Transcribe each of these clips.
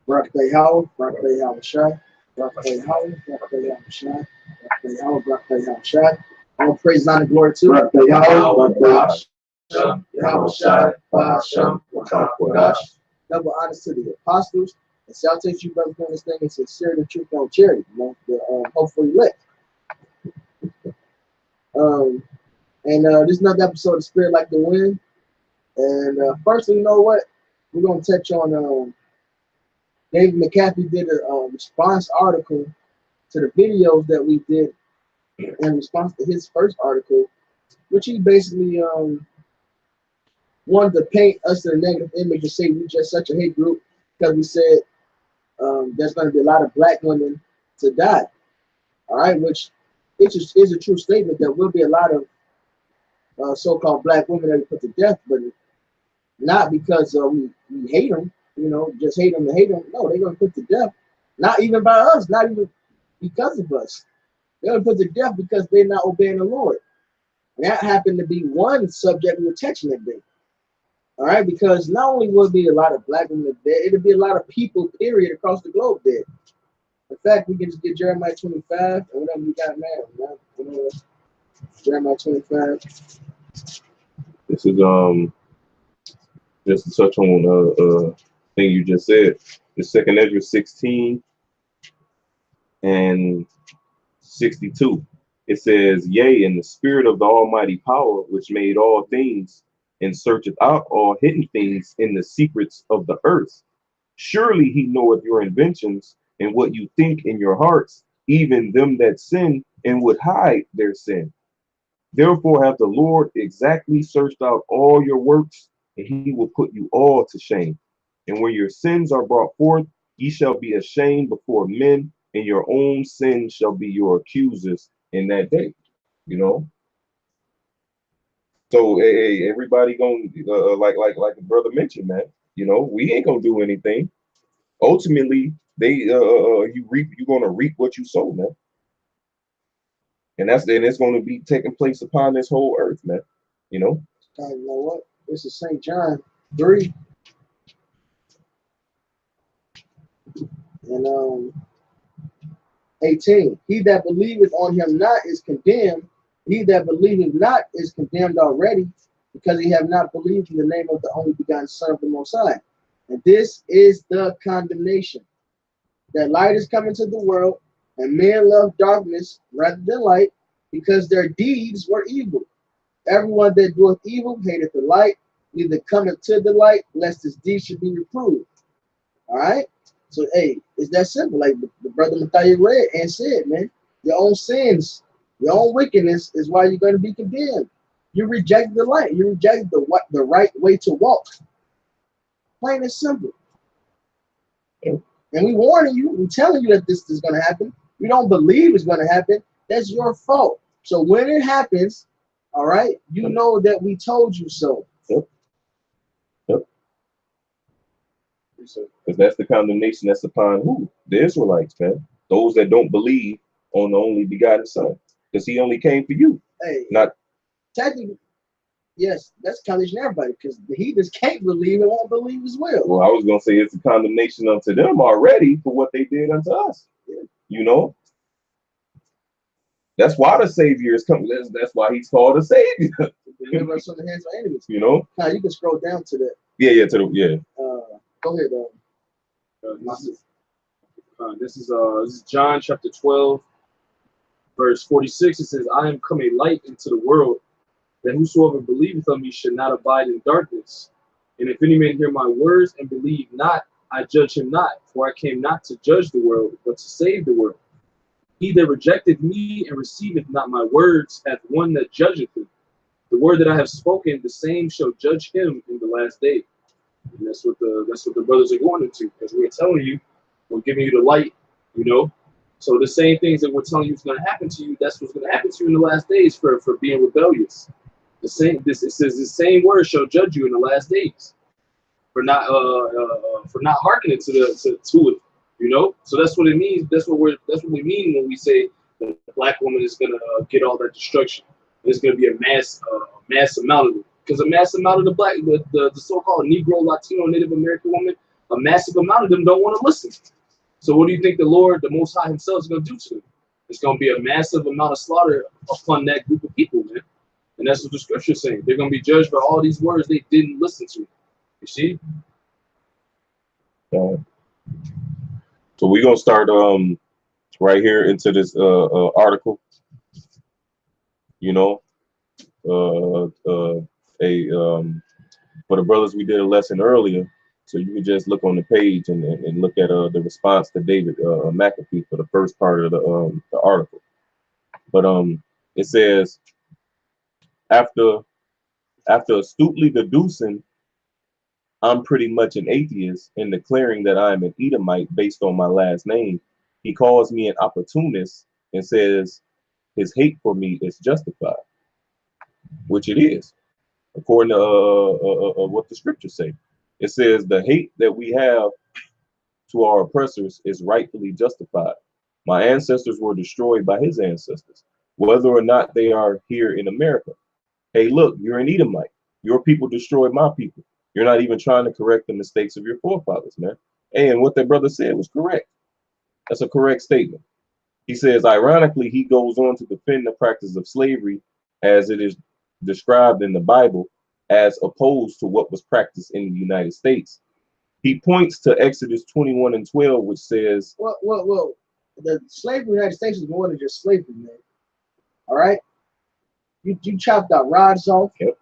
Birthday Howard, birthday Howard Shot, birthday Howard, birthday Howard Shot, birthday Howard, birthday Howard Shot. All praise, honor, glory to birthday Howard, birthday Howard Shot, Basha, Wakash. Double honors to the apostles. And salutations, you brothers, doing this thing in sincerity and truth on charity. You know, the hopefully elect. Um, this is another episode of Spirit Like the Wind. And first, you know what? We're gonna touch on David McCaffrey did a response article to the videos that we did in response to his first article, which he basically wanted to paint us in a negative image and say we just such a hate group because we said there's going to be a lot of black women to die. All right, which is a true statement. There will be a lot of so-called black women that we put to death, but not because we hate them, you know, just hate them to hate them. No, they're going to put to death. Not even by us, not even because of us. They're going to put to death because they're not obeying the Lord. And that happened to be one subject we were touching that day. All right, because not only will be a lot of black women dead, it'll be a lot of people, period, across the globe dead. In fact, we can just get Jeremiah 25 and whatever we got now. You know, Jeremiah 25. This is just to touch on thing you just said. The second Ezra 16 and 62. It says, "Yea, in the spirit of the Almighty power, which made all things, and searcheth out all hidden things in the secrets of the earth. Surely he knoweth your inventions and what you think in your hearts, even them that sin and would hide their sin. Therefore hath the Lord exactly searched out all your works, and he will put you all to shame. And when your sins are brought forth, ye shall be ashamed before men, and your own sins shall be your accusers in that day." You know? So hey, everybody gonna like the brother mentioned, man. You know, we ain't gonna do anything. Ultimately, you're gonna reap what you sow, man. And it's gonna be taking place upon this whole earth, man. You know? You know what? This is St. John 3 and 18. He that believeth on him not is condemned. He that believeth not is condemned already, because he have not believed in the name of the only begotten Son of the Most High. And this is the condemnation, that light is coming to the world, and men love darkness rather than light, because their deeds were evil. Everyone that doeth evil hateth the light, neither cometh to the light, lest his deeds should be reproved. All right? So, hey, it's that simple. Like the brother Matthias read and said, man, your own sins, your own wickedness is why you're going to be condemned. You reject the light. You reject the right way to walk. Plain and simple. And we warning you, we're telling you that this is going to happen. You don't believe it's going to happen. That's your fault. So when it happens, all right, you know that we told you so. Yep. Because that's the condemnation that's upon who? The Israelites, man. Those that don't believe on the only begotten Son. Because he only came for you. Hey, not technically, yes, that's condemnation everybody, because the heathens can't believe and won't believe as well. Well, I was gonna say it's a condemnation unto them already for what they did unto us. Yeah. You know? That's why the Savior is coming. That's why he's called a Savior. To deliver us from the hands of enemies. You know? Now you can scroll down to that. Yeah. Go ahead, this is John chapter 12, verse 46. It says, "I am come a light into the world, that whosoever believeth on me should not abide in darkness. And if any man hear my words and believe not, I judge him not. For I came not to judge the world, but to save the world. He that rejecteth me and receiveth not my words hath one that judgeth him. The word that I have spoken, the same shall judge him in the last day." And that's what the brothers are going into, because we're telling you, we're giving you the light, you know. So the same things that we're telling you is going to happen to you, that's what's going to happen to you in the last days for being rebellious. It says the same word shall judge you in the last days for not hearkening to it, you know. So that's what it means. That's what we mean when we say the black woman is going to get all that destruction. There's going to be a mass amount of it. Because a mass amount of the so-called Negro, Latino, Native American woman, a massive amount of them don't want to listen. So what do you think the Lord, the Most High himself, is going to do to them? It's going to be a massive amount of slaughter upon that group of people, man. And that's what the scripture is saying. They're going to be judged for all these words they didn't listen to. You see? So we're going to start right here into this article. You know, for the brothers, we did a lesson earlier. So you can just look on the page and look at the response to David McAfee for the first part of the article. But it says, after astutely deducing I'm pretty much an atheist and declaring that I am an Edomite based on my last name, he calls me an opportunist and says his hate for me is justified, which it is, according to what the scriptures say. It says the hate that we have to our oppressors is rightfully justified. My ancestors were destroyed by his ancestors, whether or not they are here in America. Hey, look, you're an Edomite. Your people destroyed my people. You're not even trying to correct the mistakes of your forefathers, man. Hey, and what that brother said was correct. That's a correct statement. He says, ironically, he goes on to defend the practice of slavery as it is described in the Bible, as opposed to what was practiced in the United States. He points to Exodus 21:12, which says, well, the slavery in the United States is more than just slavery, man. All right? You chopped our rods off. Yep.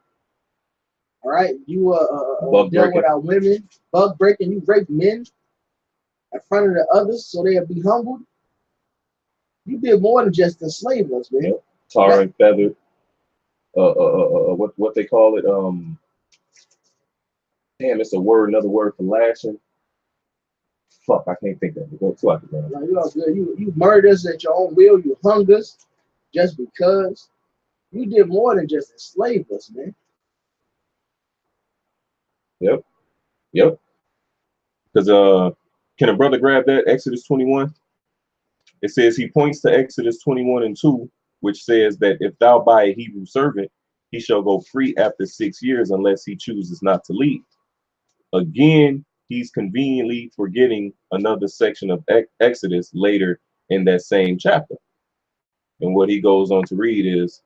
All right? You dealt with our women, bug breaking. You raped men in front of the others so they'll be humbled. You did more than just enslave us, man. Yep. Tar and feather. What they call it? Damn, it's another word for lashing. Fuck, I can't think of it. Go to it, man. No, you all good. You murdered us at your own will. You hung us just because. You did more than just enslave us, man. Yep. Because can a brother grab that Exodus 21? It says he points to Exodus 21:2, which says that if thou buy a Hebrew servant, he shall go free after 6 years unless he chooses not to leave. Again, he's conveniently forgetting another section of Exodus later in that same chapter. And what he goes on to read is,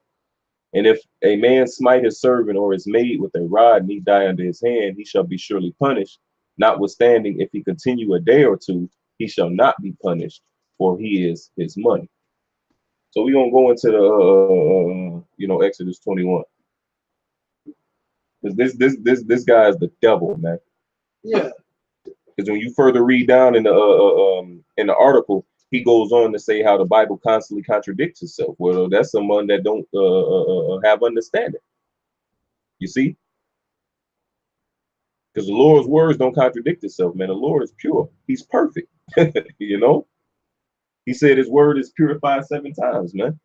and if a man smite his servant or his maid with a rod and he die under his hand, he shall be surely punished. Notwithstanding, if he continue a day or two, he shall not be punished, for he is his money. So we're gonna go into the Exodus 21. Because this guy is the devil, man. Yeah. Because when you further read down in the article, he goes on to say how the Bible constantly contradicts itself. Well, that's someone that don't have understanding. You see? Because the Lord's words don't contradict itself, man. The Lord is pure. He's perfect. You know? He said his word is purified 7 times, man.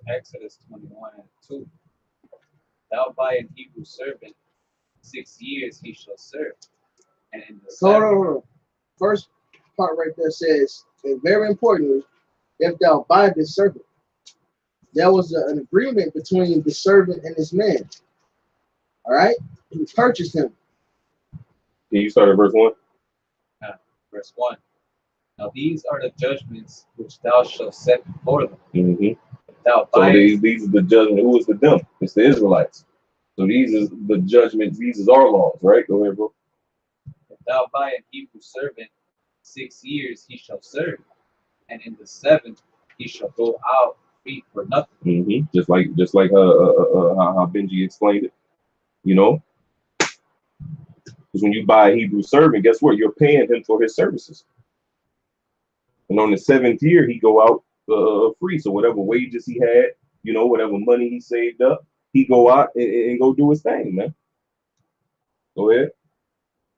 Exodus 21:2. Thou buy an Hebrew servant, 6 years he shall serve. And in the No. First part right there says, and very importantly, if thou buy this servant. There was an agreement between the servant and this man. All right? He purchased him. Can you start at verse 1? Verse 1. Now these are the judgments which thou shalt set before them. Mm-hmm. Thou so these are the judgment. Who is the them? It's the Israelites. So these is the judgments. These is our laws, right? Go ahead, bro. If thou buy an Hebrew servant, 6 years he shall serve, and in the 7th he shall go out free for nothing. Mm-hmm. Just like how Benji explained it. You know, because when you buy a Hebrew servant, guess what? You're paying him for his services. And on the 7th year, he go out free. So whatever wages he had, you know, whatever money he saved up, he go out and go do his thing, man. Go ahead.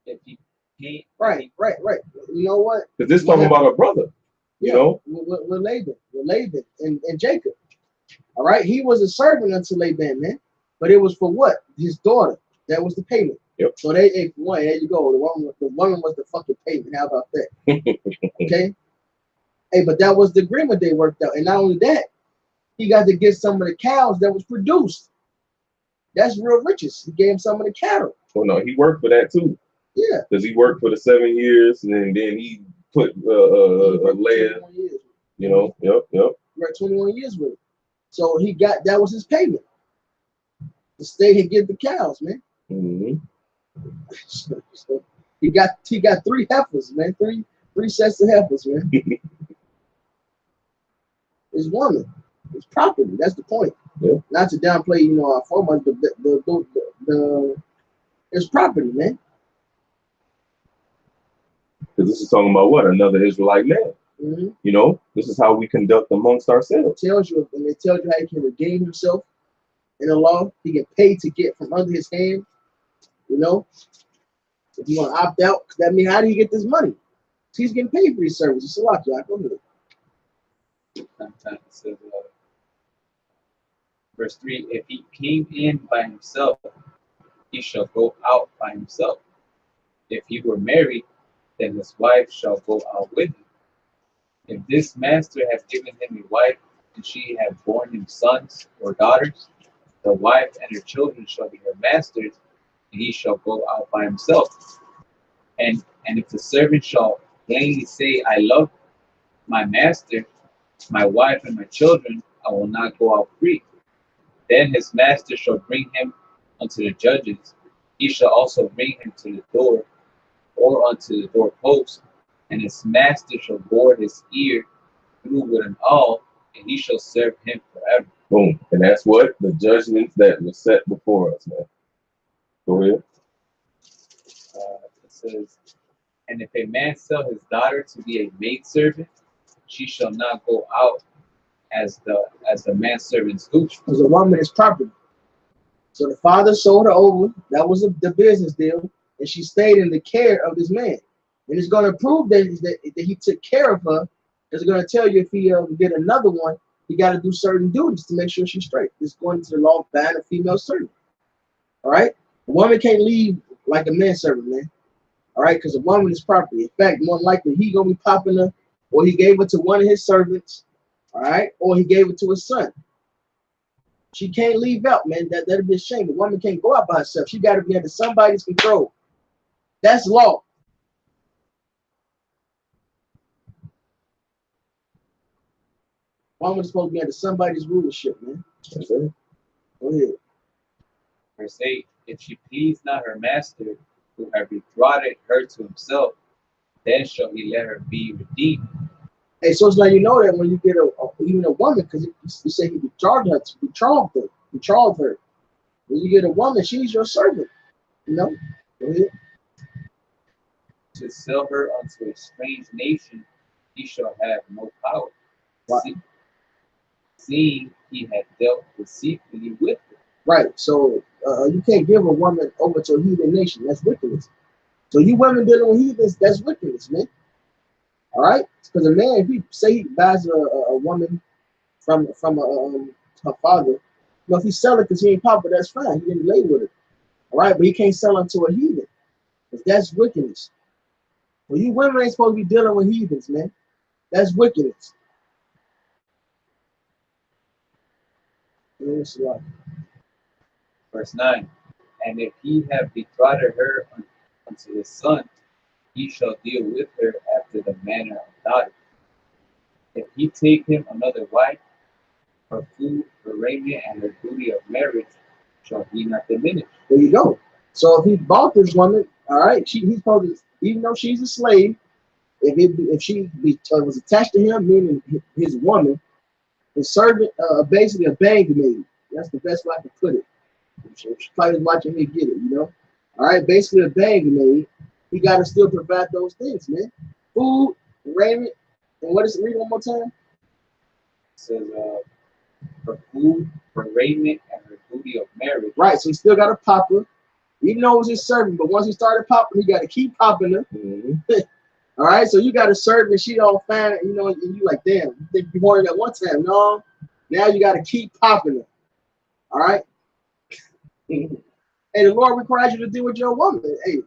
If he paid, Right. You know what? Because this talking about a brother, you know? With Laban and Jacob. All right? He was a servant unto Laban, man. But it was for what? His daughter. That was the payment. Yep. So there you go. The woman was the fucking payment. How about that? Okay? Hey, but that was the agreement they worked out. And not only that, he got to get some of the cows that was produced. That's real riches. He gave him some of the cattle. Well, no, he worked for that too. Yeah. Because he worked for the 7 years, and then he put land. Years. You know, yep. He worked 21 years with it. So he got, that was his payment. The state had give the cows, man. Mm-hmm. So he got 3 heifers, man. Three sets of heifers, man. It's woman. It's property. That's the point. Yeah. Not to downplay, you know, our foremothers, but the it's property, man. Because this is talking about what? Another Israelite man. Mm-hmm. You know, this is how we conduct amongst ourselves. It tells you how he can redeem himself in the law. He can pay to get from under his hand. You know, if you want to opt out, that means how do you get this money? He's getting paid for his service. It's a lot, Jack. Go ahead. Sometimes it says, verse 3, if he came in by himself, he shall go out by himself. If he were married, then his wife shall go out with him. If this master have given him a wife, and she have borne him sons or daughters, the wife and her children shall be her master's, and he shall go out by himself. And if the servant shall plainly say, I love my master, my wife and my children, I will not go out free. Then his master shall bring him unto the judges. He shall also bring him to the door, or unto the doorpost, and his master shall bore his ear through with an awl, and he shall serve him forever. Boom. And that's what the judgments that were set before us, man. Go ahead. It says, and if a man sell his daughter to be a maidservant, she shall not go out as the manservant's do. Because a woman is property. So the father sold her over. That was the business deal. And she stayed in the care of this man. And it's going to prove that he took care of her. It's going to tell you if he get another one, he got to do certain duties to make sure she's straight. It's going to the law of buying a female servant. All right? A woman can't leave like a manservant, man. All right? Because a woman is property. In fact, more than likely, he going to be popping her, or he gave it to one of his servants, all right? Or he gave it to his son. She can't leave out, man. That'd be a shame. A woman can't go out by herself. She got to be under somebody's control. That's law. Woman is supposed to be under somebody's rulership, man. That's it. Go ahead. Verse 8, if she please not her master, who have betrothed her to himself, then shall he let her be redeemed. Hey, so it's like, you know that when you get even a woman, because you say he betrothed her. When you get a woman, she's your servant. You know? Go ahead. To sell her unto a strange nation, he shall have no power. Wow. Seeing he had dealt deceitfully with her. Right. So you can't give a woman over to a heathen nation. That's wickedness. So you women dealing with heathens, that's wickedness, man. All right? Because a man, if he say he buys a woman from her father, you know, if he sell it because he ain't popular, that's fine. He didn't lay with her. All right? But he can't sell it to a heathen. Because that's wickedness. Well, you women ain't supposed to be dealing with heathens, man. That's wickedness. Yes, right. Verse 9, and if he have betrothed her unto his son, he shall deal with her after the manner of daughters. If he take him another wife, her food, her raiment, and her duty of marriage shall he not diminish. There you go. So if he bought this woman, all right, he's supposed to, even though she's a slave, if she was attached to him, meaning his woman, his servant, basically a bag maid. That's the best way I can put it. She probably was watching me get it, you know. All right, basically a bag maid. He got to still provide those things, man. Food, raiment, and what is it? Read one more time. It says her food, her raiment, and her duty of marriage. Right, so he still got to pop her, even though it was his servant. But once he started popping, he got to keep popping her. Mm-hmm. All right, so you got a servant, she all fine, you know, and you like, damn, you think you wanted that one time? No, now you got to keep popping her. All right. Hey, the Lord requires you to deal with your woman. Hey,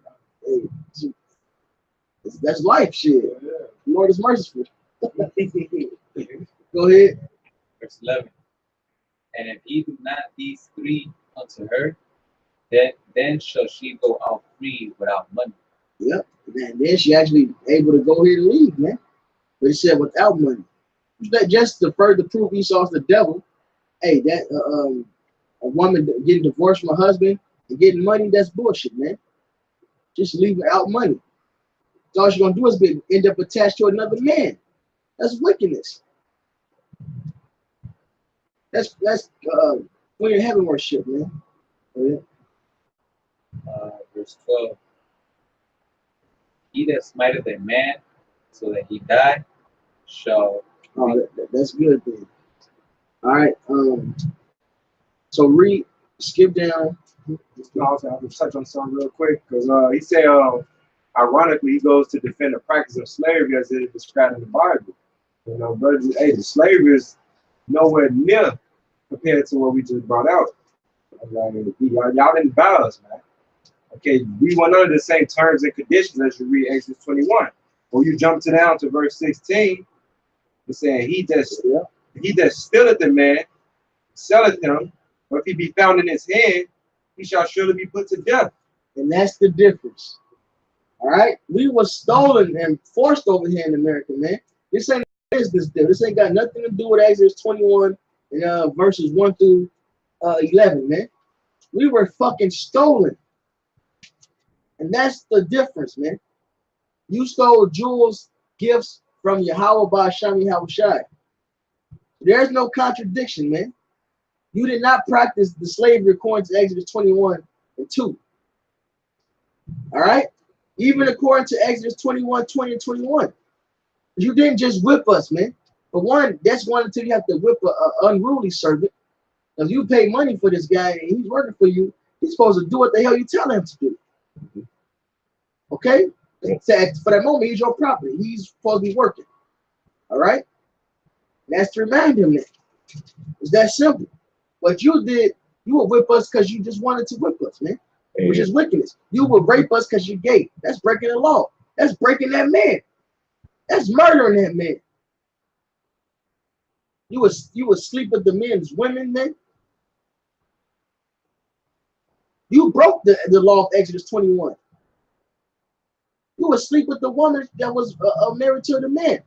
that's life, shit. The Lord is merciful. Go ahead. Verse 11, and if he do not these three unto her, then shall she go out free without money. Yep. And then she actually able to go ahead and leave, man. But he said without money. That just to further prove Esau's the devil. Hey, that a woman getting divorced from her husband and getting money, that's bullshit, man. Just leave without money. So all she's gonna do is end up attached to another man. That's wickedness. That's when you're heaven worship, man. Yeah. Verse 12. He that smiteth a man so that he die shall. Oh, that's good then. All right. So skip down. Also, I'll just touch on something real quick because he said, ironically, he goes to defend the practice of slavery as it is described in the Bible. You know, brothers, hey, the slavery is nowhere near compared to what we just brought out. Y'all didn't buy us, man. Okay, we went under the same terms and conditions as you read Exodus 21. When you jump down to verse 16, it's saying he that stealeth the man, selleth him, or if he be found in his hand, he shall surely be put to death. And that's the difference. All right? We were stolen and forced over here in America, man. This ain't business deal. This ain't got nothing to do with Exodus 21 and verses 1 through 11, man. We were fucking stolen. And that's the difference, man. You stole jewels, gifts from Yahweh by Shami Yahushai. There's no contradiction, man. You did not practice the slavery according to Exodus 21 and 2. All right? Even according to Exodus 21, 20, and 21. You didn't just whip us, man. For one, that's one until you have to whip an unruly servant. If you pay money for this guy and he's working for you, he's supposed to do what the hell you tell him to do. Okay? For that moment, he's your property. He's supposed to be working. All right? And that's to remind him that. It's that simple. What you did, you would whip us because you just wanted to whip us, man. Which is wickedness. You would rape us because you're gay. That's breaking the law. That's breaking that man. That's murdering that man. You would sleep with the men's women, man. You broke the law of Exodus 21. You would sleep with the woman that was married to the man.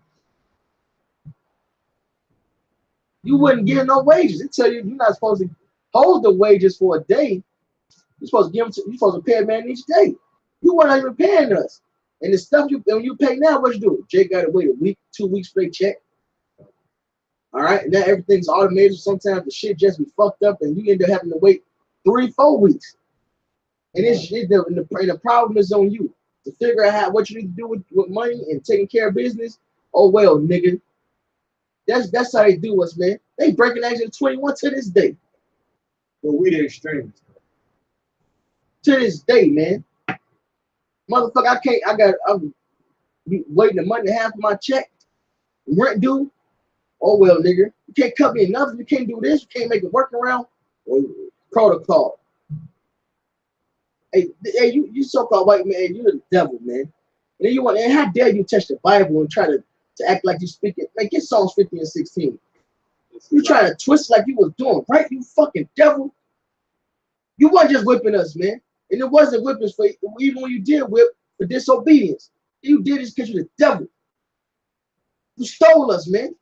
You wouldn't give no wages. It tell you you're not supposed to hold the wages for a day. You're supposed to give them you're supposed to pay a man each day. You weren't even paying us. And the stuff when you pay now, what you do? Jake got to wait a week, 2 weeks for their check. All right, and now everything's automated. Sometimes the shit just be fucked up, and you end up having to wait 3-4 weeks. And the problem is on you to figure out what you need to do with money and taking care of business. Oh well, nigga. That's how they do us, man. They breaking Exodus 21 to this day. But we the extremists. To this day, man. Motherfucker, I'm waiting the money to half of my check. Rent due. Oh well, nigga. You can't cut me enough. You can't do this. You can't make it work around. Protocol. Hey, you so-called white man, you're the devil, man. And then how dare you touch the Bible and try to act like you speak it? Like, get Psalms 50 and 16. You trying to twist like you was doing right, you fucking devil. You weren't just whipping us, man. And it wasn't whipping for even when you did whip for disobedience. You did it because you're the devil. You stole us, man.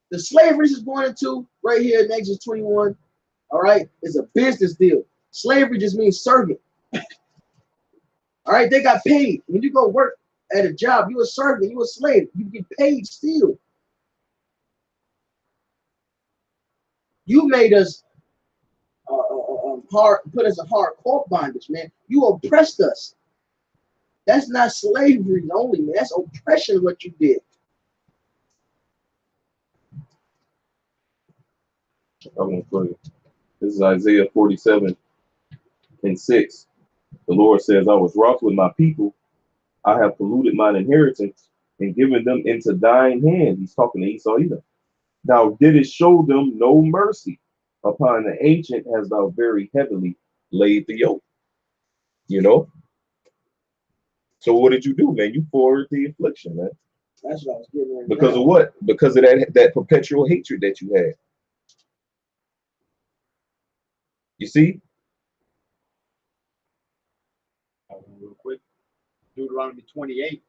The slavery is going into right here in Exodus 21. All right, it's a business deal. Slavery just means servant. All right, they got paid. When you go work at a job, you a servant, you a slave. You get paid still. You made us put us in hard court bondage, man. You oppressed us. That's not slavery only, man. That's oppression, what you did. I'm going to play it. This is Isaiah 47 and 6. The Lord says, I was wroth with my people. I have polluted mine inheritance and given them into thine hand. He's talking to Esau either. Thou didst show them no mercy. Upon the ancient hast thou very heavily laid the yoke. You know? So what did you do, man? You forwarded the affliction, man. That's what I was getting right Because now. of what? Because of that perpetual hatred that you had. You see? Deuteronomy 28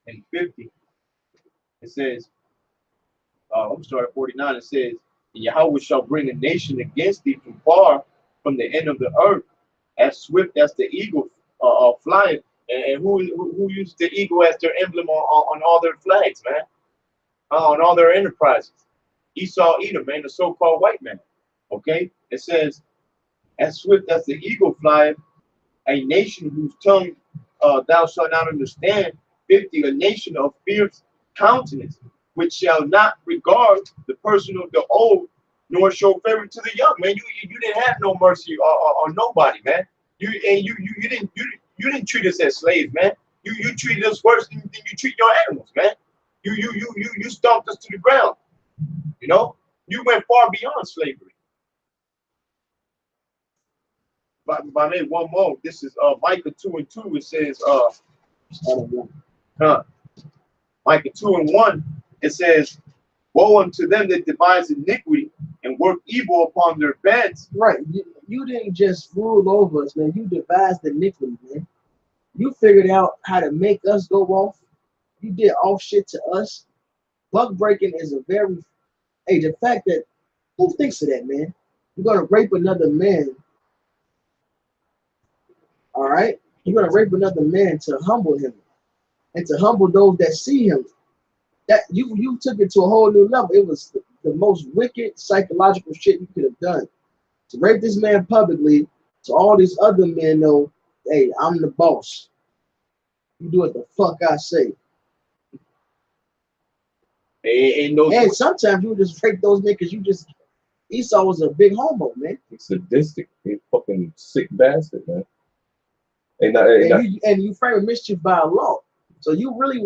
and 50. It says, I'm sorry, 49. It says, Yahweh shall bring a nation against thee from far, from the end of the earth, as swift as the eagle flying. And who used the eagle as their emblem on all their flags, man? On all their enterprises. Esau, Edom, man, the so-called white man. Okay? It says, as swift as the eagle flieth, a nation whose tongue thou shalt not understand. 50, a nation of fierce countenance, which shall not regard the person of the old, nor show favor to the young. Man, you didn't have no mercy on nobody, man. You didn't treat us as slaves, man. You treated us worse than you treat your animals, man. You stomped us to the ground. You know, you went far beyond slavery. But man, one more. This is Micah 2 and 2. It says Micah 2 and 1. It says, woe unto them that devise iniquity and work evil upon their beds. Right. You didn't just rule over us, man. You devised iniquity, man. You figured out how to make us go off. You did off shit to us. Buck breaking is a very, hey, the fact that, who thinks of that, man? You're going to rape another man. All right? You're going to rape another man to humble him and to humble those that see him. That you took it to a whole new level. It was the most wicked psychological shit you could have done. To rape this man publicly, so all these other men know, hey, I'm the boss. You do what the fuck I say. And sometimes you just rape those niggas. You just, Esau was a big homo, man. He's sadistic. He's a fucking sick bastard, man. And you frame mischief by a law. So you really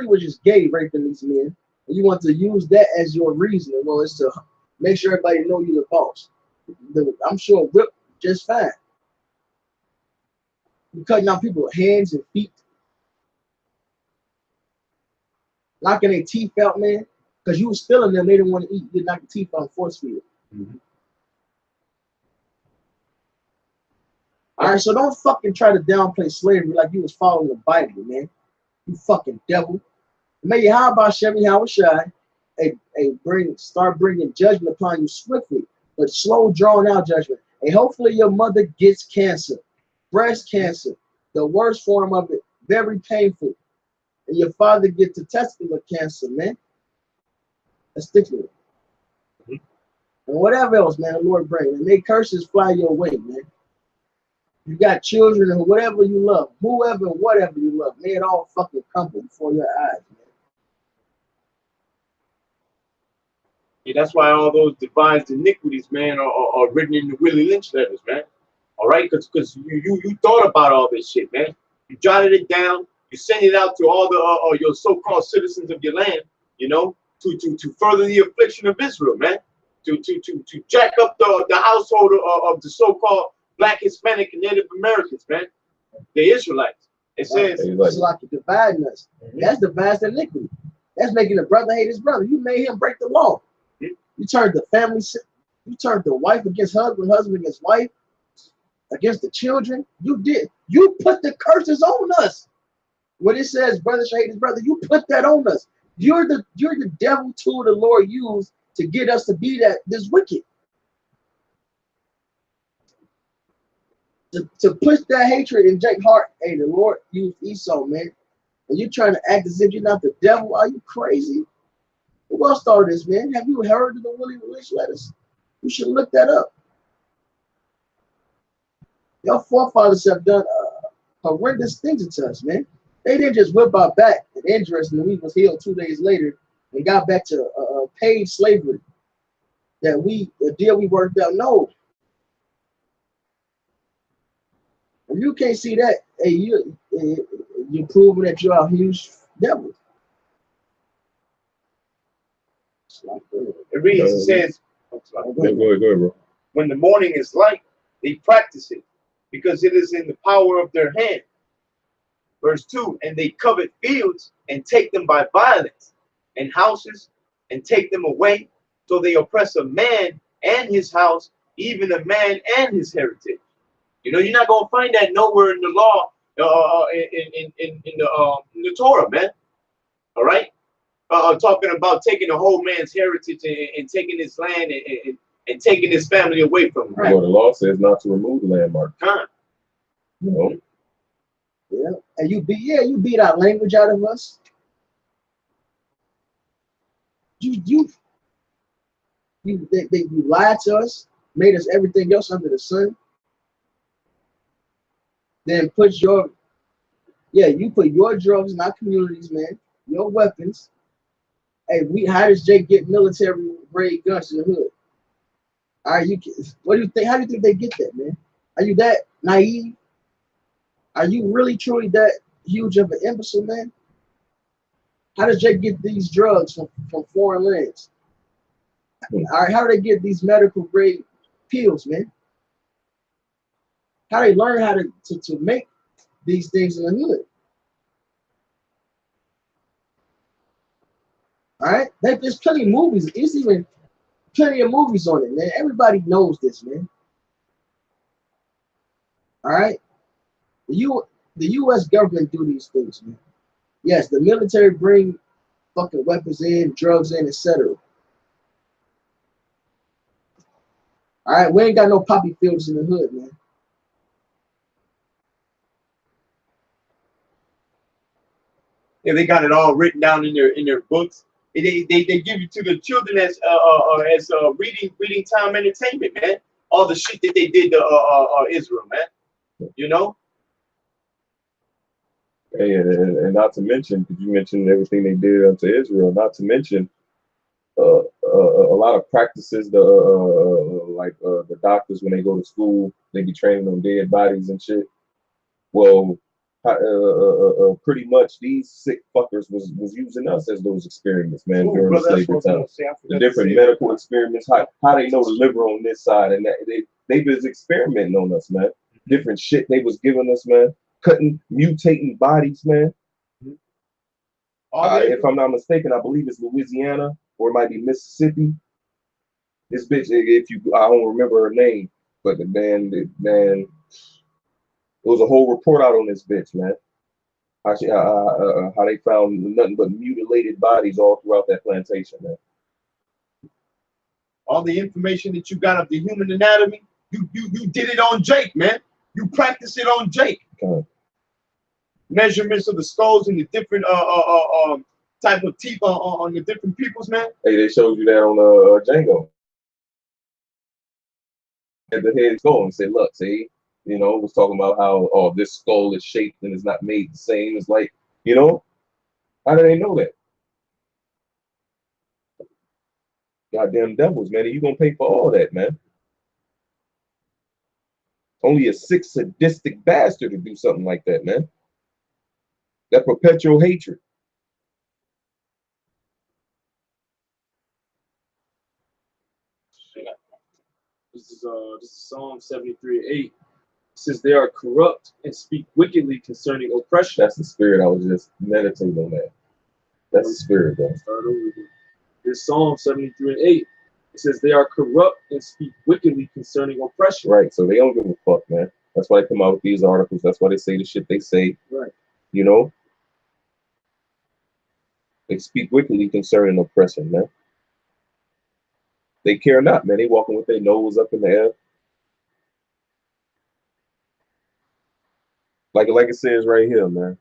were just gay raping these men, and you want to use that as your reason. Well, it's to make sure everybody know you're the boss. I'm sure whip just fine. You cutting out people's hands and feet, knocking their teeth out, man, because you were stealing them. They didn't want to eat. You knock the teeth out and force feed them. All right, so don't fucking try to downplay slavery like you was following the Bible, man. You fucking devil. Maybe how about Chevy Howard Shy? Start bringing judgment upon you swiftly, but slow, drawn out judgment. And hopefully your mother gets cancer, breast cancer, the worst form of it, very painful. And your father gets testicular cancer, man. Testicular. And whatever else, man, the Lord bring. And may curses fly your way, man. You got children or whatever you love, whoever, whatever you love, may it all fucking crumble before your eyes, man. Yeah, that's why all those devised iniquities, man, are written in the Willie Lynch letters, man. All right, because you thought about all this shit, man. You jotted it down. You sent it out to all the your so-called citizens of your land, you know, to further the affliction of Israel, man. To jack up the household of the so-called Black, Hispanic, and Native Americans, man. The Israelites. It says it's like you're dividing us. That's dividing iniquity. That's making a brother hate his brother. You made him break the law. You turned the family, you turned the wife against husband, husband against wife, against the children. You did. You put the curses on us. When it says brother shall hate his brother, you put that on us. You're the devil tool the Lord used to get us to be this wicked. To push that hatred in Jake's heart. Hey, the Lord used Esau, man. And you trying to act as if you're not the devil? Are you crazy? Who else started this, man? Have you heard of the Willie Lynch letters? You should look that up. Your forefathers have done horrendous things to us, man. They didn't just whip our back and injure us, and we was healed 2 days later and got back to paid slavery. The deal we worked out. No. If you can't see that, hey, you're proving that you're a huge devil. it reads, it says, Go ahead, bro. when the morning is light, they practice it, because it is in the power of their hand. Verse 2, and they covet fields and take them by violence, and houses and take them away. So they oppress a man and his house, even a man and his heritage. You know, you're not going to find that nowhere in the law in the Torah, man. All right, talking about taking the whole man's heritage and taking his land and taking his family away from him. Right. Well, the law says not to remove the landmark. You know? Yeah, and you beat our language out of us. You lied to us, made us everything else under the sun. Then you put your drugs in our communities, man. Your weapons. Hey, how does Jake get military grade guns in the hood? Are you? What do you think? How do you think they get that, man? Are you that naive? Are you really truly that huge of an imbecile, man? How does Jake get these drugs from foreign lands? All right, how do they get these medical grade pills, man? How do they learn how to make these things in the hood? All right, there's plenty of movies. It's even plenty of movies on it, man. Everybody knows this, man. All right, the U.S. government do these things, man. Yes, the military bring fucking weapons in, drugs in, etc. All right, we ain't got no poppy fields in the hood, man. Yeah, they got it all written down in their books. They give it to the children as reading time entertainment, man. All the shit that they did to Israel, man. You know. Hey, and not to mention, because you mentioned everything they did unto Israel. Not to mention, a lot of practices. Like the doctors when they go to school, they be training on dead bodies and shit. Well, pretty much these sick fuckers was using us as those experiments, man, during the slavery time. The different medical experiments, how they know the liver on this side, and that they was experimenting on us, man. Different shit they was giving us, man. Mutating bodies, man. If I'm not mistaken, I believe it's Louisiana or it might be Mississippi. This bitch, I don't remember her name, but it was a whole report out on this bitch, man. How they found nothing but mutilated bodies all throughout that plantation, man. All the information that you got of the human anatomy, you did it on Jake, man. You practiced it on Jake. Okay. Measurements of the skulls and the different type of teeth on the different peoples, man. Hey, they showed you that on Django. At the head skull and said, look, see, you know, was talking about how this skull is shaped and is not made the same. It's like, you know, how do they know that? Goddamn devils, man. You gonna pay for all that, man. Only a sick, sadistic bastard to do something like that, man. That perpetual hatred. This is Psalm 73:8. It says they are corrupt and speak wickedly concerning oppression. That's the spirit. I was just meditating on that. That's the spirit, though. Start over here. This Psalm 73:8. It says they are corrupt and speak wickedly concerning oppression. Right. So they don't give a fuck, man. That's why they come out with these articles. That's why they say the shit they say. Right. You know? They speak wickedly concerning oppression, man. They care not, man. They walking with their nose up in the air. Like it says right here, man.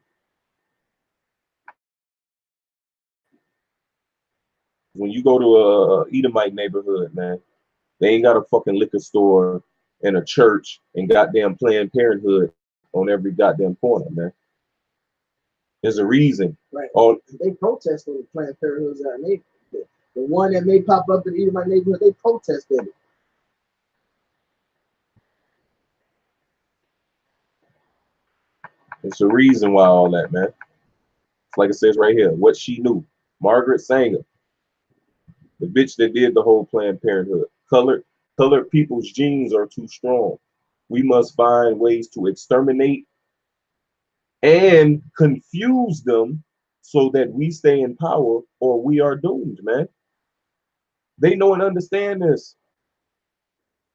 When you go to a Edomite neighborhood, man, they ain't got a fucking liquor store and a church and goddamn Planned Parenthood on every goddamn corner, man. There's a reason. Right. They protest on the Planned Parenthoods in our neighborhood. The one that may pop up in either my neighborhood, they protested it. It's a reason why all that, man. It's like it says right here, what she knew. Margaret Sanger, the bitch that did the whole Planned Parenthood. Colored people's genes are too strong. We must find ways to exterminate and confuse them so that we stay in power or we are doomed, man. They know and understand this.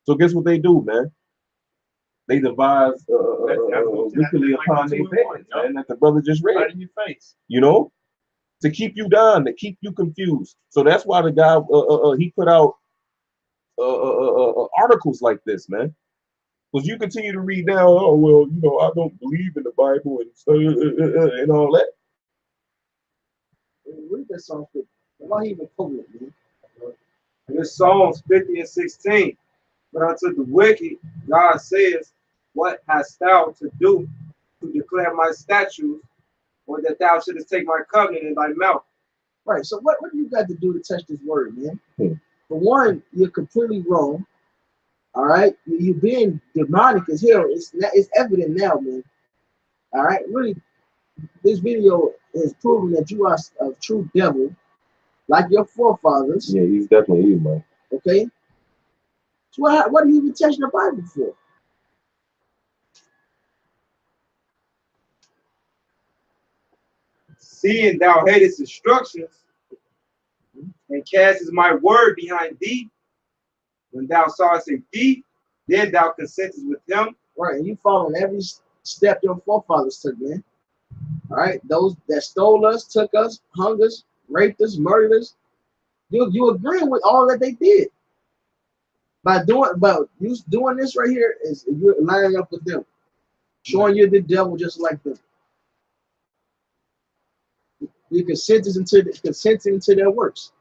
So guess what they do, man? they devised wickedly upon their beds, man, that the brother just read. Right in your face. You know, to keep you down, to keep you confused. So that's why the guy he put out articles like this, man. Because you continue to read down, oh well, you know, I don't believe in the Bible and all that. Read that song. Why he even quoting it, man? And this Psalms 50 and 16. But unto the wicked, God says, what hast thou to do to declare my statutes, or that thou shouldest take my covenant in thy mouth? Right. So what do you got to do to touch this word, man? For one, you're completely wrong. All right, you being demonic as hell. It's evident now, man. All right, really, this video is proving that you are a true devil, like your forefathers. Yeah, he's definitely you, man. Okay. So what are you even touching the Bible for? Seeing thou hatest instructions, and castest my word behind thee, when thou sawest a thief, then thou consentest with him. Right, and you following every step your forefathers took, man. All right, those that stole us, took us, hung us, raped us, murdered us. You agreeing with all that they did. By you doing this right here is you're lining up with them, showing you're the devil just like them. You consenting to their works.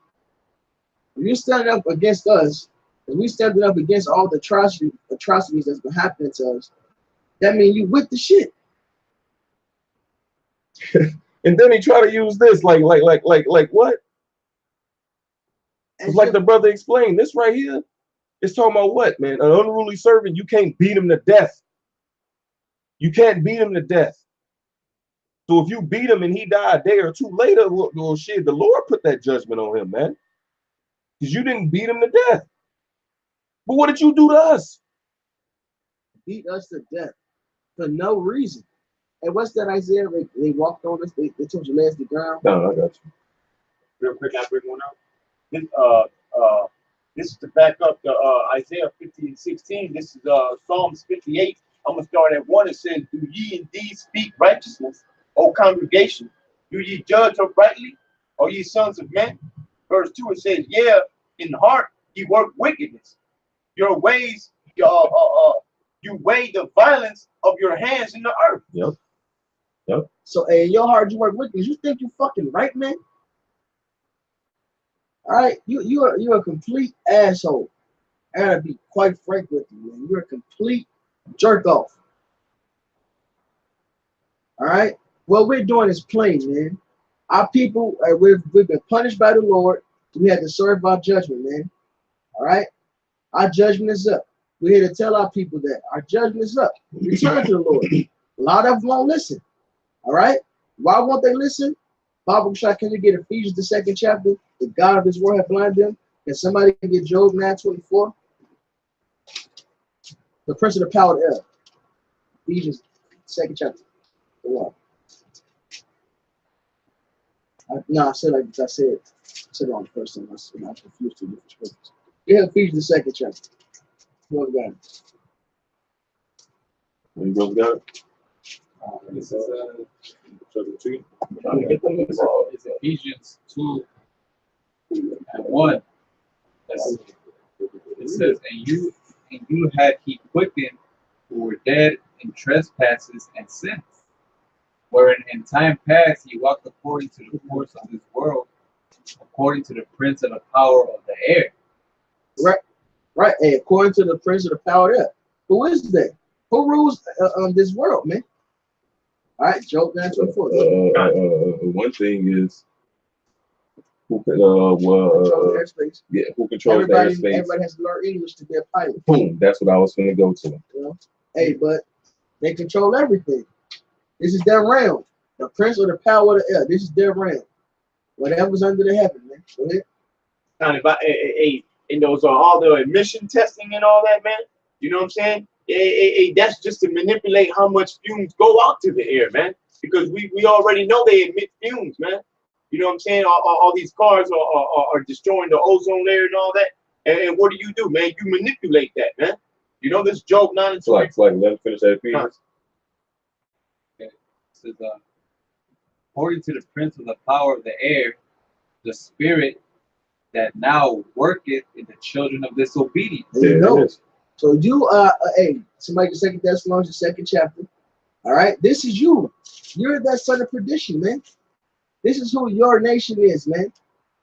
If you standing up against us, and we standing up against all the atrocities that's been happening to us, that means you with the shit. And then he try to use this like what? It's like the brother explained. This right here is talking about what, man? An unruly servant, you can't beat him to death. You can't beat him to death. So if you beat him and he died a day or two later, well shit, the Lord put that judgment on him, man. Because you didn't beat him to death. But what did you do to us? Beat us to death for no reason. And what's that Isaiah? They walked on us, they took your legs to the ground. No, I got you. Real quick, I bring one out. This is to back up the Isaiah 50 and 16. This is Psalms 58. I'm gonna start at 1. It says, "Do ye indeed speak righteousness, O congregation? Do ye judge uprightly, O ye sons of men?" Verse 2, it says, "Yeah, in heart ye work wickedness. Your ways, you weigh the violence of your hands in the earth." Yep. So in your heart you work wickedness. You think you fucking right, man? All right, you're a complete asshole. I gotta be quite frank with you, man. You're a complete jerk off. All right, what we're doing is plain, man. Our people, we've been punished by the Lord. We had to serve our judgment, man. All right, our judgment is up. We're here to tell our people that our judgment is up. Return to the Lord. A lot of them won't listen. All right, why won't they listen? Bible shot, can you get Ephesians the 2nd chapter? The God of this world have blinded them. Can somebody get Job 9:24? The prince of the power of air. Ephesians 2nd chapter. No, I said like I said it on the first time. I confused two different scriptures. Yeah, Ephesians the 2nd chapter. What got it? You both got it? This is It's Ephesians 2 and 1. It says, and you had he quickened who were dead in trespasses and sins, wherein in time past he walked according to the course of this world, according to the prince of the power of the air. Right. Hey, according to the prince of the power of the air. Who is that? Who rules this world, man? All right, Job 9:24. One thing is who can Control airspace. yeah, who controls the airspace. Everybody has to learn English to be a pilot. Boom, that's what I was gonna go to. You know? Hey, but they control everything. This is their realm. The prince of the power of the air. This is their realm. Whatever's under the heaven, man. Go ahead. Kind of, and those are all the emission testing and all that, man. You know what I'm saying? That's just to manipulate how much fumes go out to the air, man. Because we already know they emit fumes, man. You know what I'm saying? All these cars are destroying the ozone layer and all that. And what do, man? You manipulate that, man. You know this Job 9 and 20. Like, let him finish that piece. Okay. It says, according to the prince of the power of the air, the spirit that now worketh in the children of disobedience. There you go. So you hey, somebody in 2 Thessalonians, the 2nd chapter. All right, this is you. You're that son of perdition, man. This is who your nation is, man.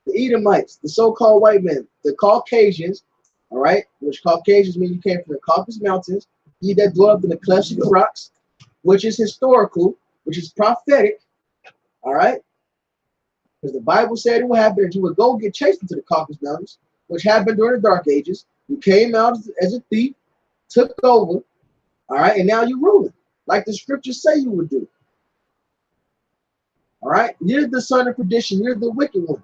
The Edomites, the so-called white men, the Caucasians, all right, which Caucasians mean you came from the Caucasus Mountains, ye that dwell in the clefts of the rocks, which is historical, which is prophetic, all right? Because the Bible said it would happen that you would go get chased into the Caucasus Mountains, which happened during the Dark Ages. You came out as a thief, took over, all right, and now you're ruling, like the scriptures say you would do. All right, you're the son of perdition, you're the wicked one.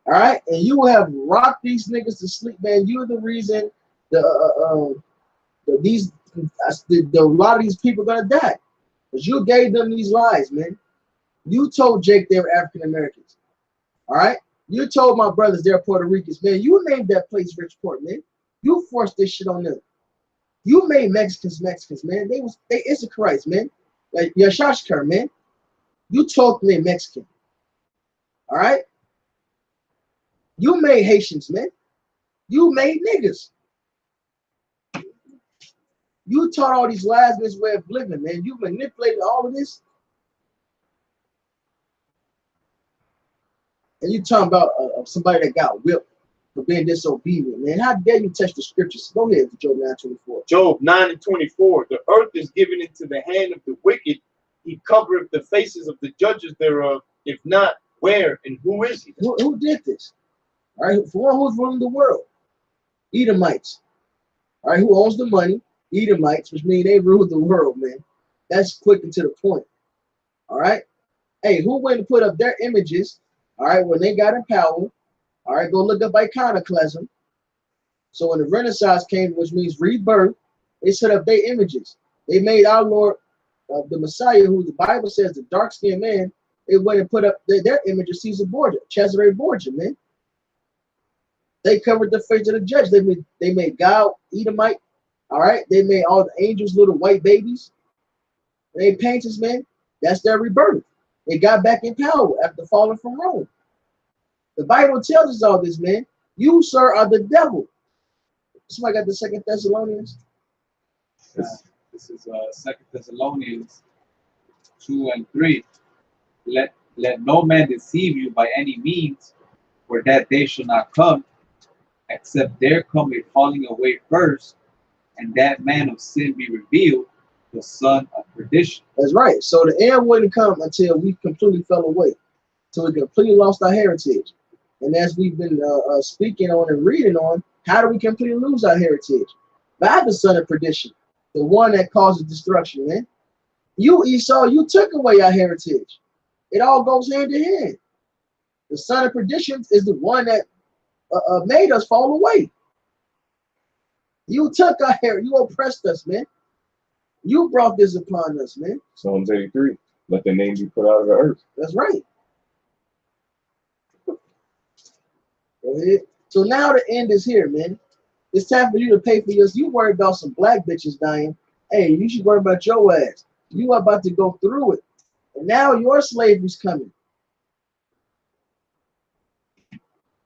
All right, and you will have rocked these niggas to sleep, man. You're the reason a lot of these people are gonna die, because you gave them these lies, man. You told Jake they were African Americans. All right, you told my brothers they're Puerto Ricans, man. You named that place Richport, man. You forced this shit on them. You made Mexicans, man. They Issacharites, man. Like Yashashkar, man. You told them they're Mexican. All right. You made Haitians, man. You made niggas. You taught all these lies this way of living, man. You manipulated all of this. And you talking about somebody that got whipped for being disobedient, man. How dare you touch the scriptures? Go ahead, Job 9:24. Job 9 and 24. The earth is given into the hand of the wicked. He covereth the faces of the judges thereof. If not, where and who is he? Who did this? All right, for one, who's ruling the world? Edomites. All right, who owns the money? Edomites, which means they rule the world, man. That's quick and to the point. All right. Hey, who went and put up their images? All right, when they got in power. All right, go look up iconoclasm. So when the Renaissance came, which means rebirth, they set up their images. They made our Lord, the Messiah, who the Bible says the dark-skinned man. They went and put up their image of Caesar Borgia, Cesare Borgia, man. They covered the face of the judge. They made God Edomite. All right. They made all the angels little white babies. They painters, man. That's their rebirth. They got back in power after falling from Rome. The Bible tells us all this, man. You, sir, are the devil. Somebody got the 2 Thessalonians? This is 2 Thessalonians 2 and 3. Let no man deceive you by any means, for that day shall not come, except there come a falling away first, and that man of sin be revealed, the son of perdition. That's right. So the end wouldn't come until we completely fell away, till we completely lost our heritage. And as we've been speaking on and reading on, how do we completely lose our heritage? By the son of perdition, the one that causes destruction, man. You, Esau, you took away our heritage. It all goes hand in hand. The son of perdition is the one that made us fall away. You took our hair. You oppressed us, man. You brought this upon us, man. Psalms 83. Let their name be put out of the earth. That's right. Go ahead. So now the end is here, man. It's time for you to pay for yours. You worry about some black bitches dying. Hey, you should worry about your ass. You are about to go through it. And now your slavery's coming.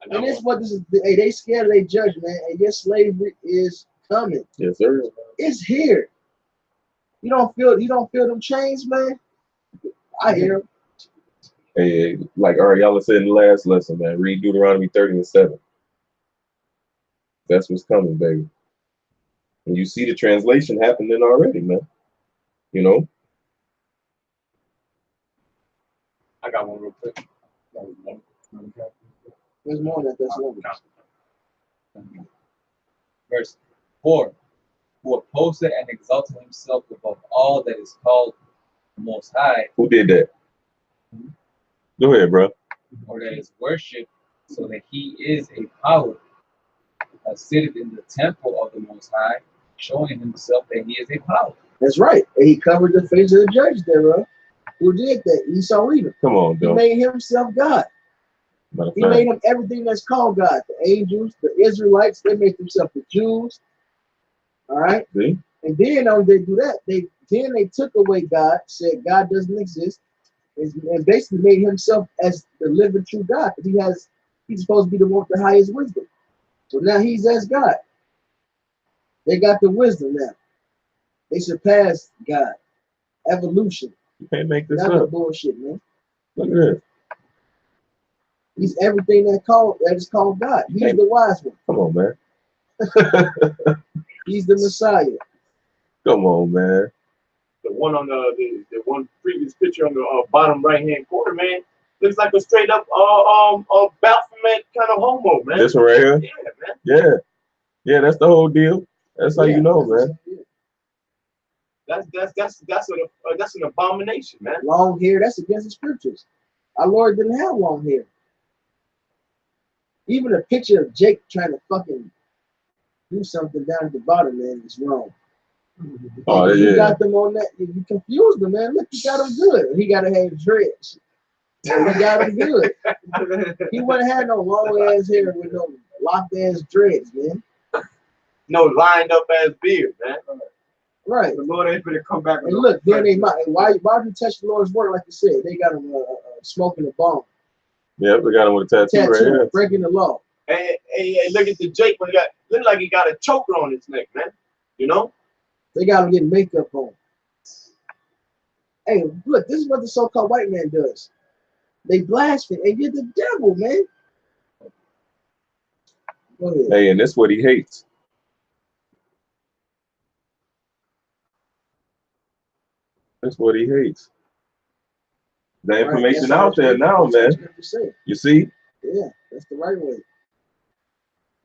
And this what this is. Hey, they scared of their judge, man. And your slavery is coming. Yes, sir. It's here. You don't feel them chains, man? I hear them. Hey, like Ariella said in the last lesson, man, read Deuteronomy 30 and 7. That's what's coming, baby. And you see the translation happening already, man. You know? I got one real quick. There's more than Thessalonians. Verse 4. Who opposeth and exalted himself above all that is called the Most High. Who did that? Go ahead, bro. Or that is worshipped, so that he is a power, sitteth in the temple of the Most High, showing himself that he is a power. That's right. And he covered the face of the judge thereof. Who did that? Esau Edom. Come on, He Bill. made himself God. He made him everything that's called God. The angels, the Israelites, they made themselves the Jews. All right. See? And then they do that. They took away God, said God doesn't exist, and basically made himself as the living true God. He's supposed to be the one with the highest wisdom. So now he's as God. They got the wisdom now. They surpassed God. Evolution. You can't make this Nothing up. bullshit, man. Look at this. He's everything that is called God. He's the wise one. Come on, man. He's the Messiah. Come on, man. The one on the one previous picture on the bottom right hand corner, man, looks like a straight up Baphomet kind of homo, man. This one right here? Yeah, man. Yeah. Yeah, that's the whole deal. That's how you know, man. That's an abomination, man. Long hair, that's against the scriptures. Our Lord didn't have long hair. Even a picture of Jake trying to fucking do something down at the bottom, man, is wrong. Oh, You yeah. got them on that. You confused them, man. Look, you got him good. He got to have dreads. So he got him good. He wouldn't have no long ass hair with no locked ass dreads, man. No lined up ass beard, man. Right. The Lord ain't gonna come back. And look, then they might. Why do you touch the Lord's word like you said? They got him smoking a bomb. Yeah, we got him with a tattoo right here. Breaking the law. Hey, look at the Jake when look like he got a choker on his neck, man. You know? They got him getting makeup on. Hey, look, this is what the so-called white man does. They blaspheme, and you're the devil, man. Go ahead. Hey, and that's what he hates. That's what he hates. The information out there now, man. You see? Yeah, that's the right way.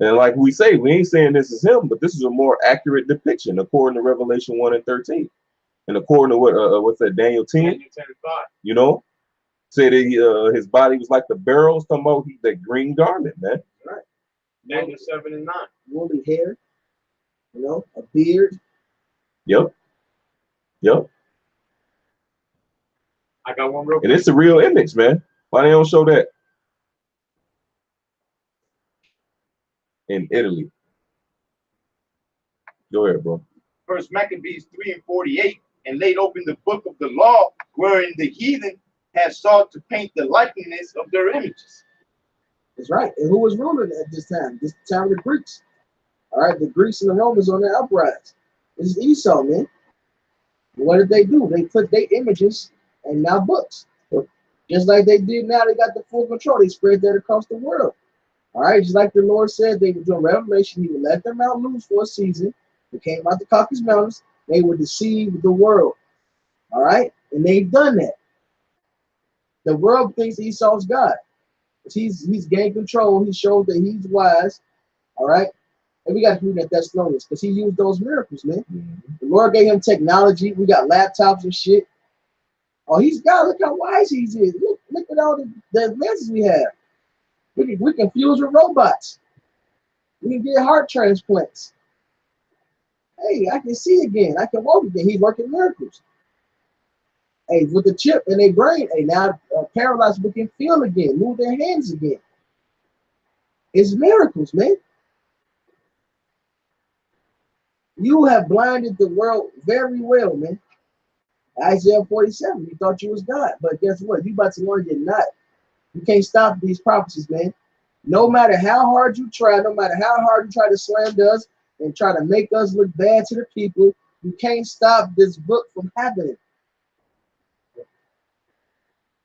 And like we say, we ain't saying this is him, but this is a more accurate depiction according to Revelation 1 and 13. And according to what's that, Daniel 10? Daniel 10 and 5. You know? Said that his body was like the barrels, talking about that green garment, man. Right. Daniel 7 and 9. Woolly hair, you know, a beard. Yep. Yep. I got one real quick. And it's a real image, man. Why they don't show that? In Italy. Go ahead, bro. First Maccabees 3 and 48, and laid open the book of the law, wherein the heathen had sought to paint the likeness of their images. That's right. And who was ruling at this time? This time of the Greeks. All right, the Greeks and the Romans on their uprise. This is Esau, man. And what did they do? They put their images and now books. Just like they did now, they got the full control. They spread that across the world. All right, just like the Lord said, they would do a revelation. He would let them out loose for a season. They came out the Caucasus Mountains. They would deceive the world. All right, and they've done that. The world thinks Esau's God. He's gained control. He showed that he's wise. All right, and we got to read that Thessalonians because he used those miracles, man. The Lord gave him technology. We got laptops and shit. Oh, he's God. Look how wise he is. Look at all the advances we have. We can fuse with robots. We can get heart transplants. Hey, I can see again. I can walk again. He's working miracles. Hey, with the chip in their brain, hey, now paralyzed people can feel again, move their hands again. It's miracles, man. You have blinded the world very well, man. Isaiah 47, you thought you was God, but guess what? You about to learn you're not. You can't stop these prophecies, man. No matter how hard you try, no matter how hard you try to slander us and try to make us look bad to the people, you can't stop this book from happening.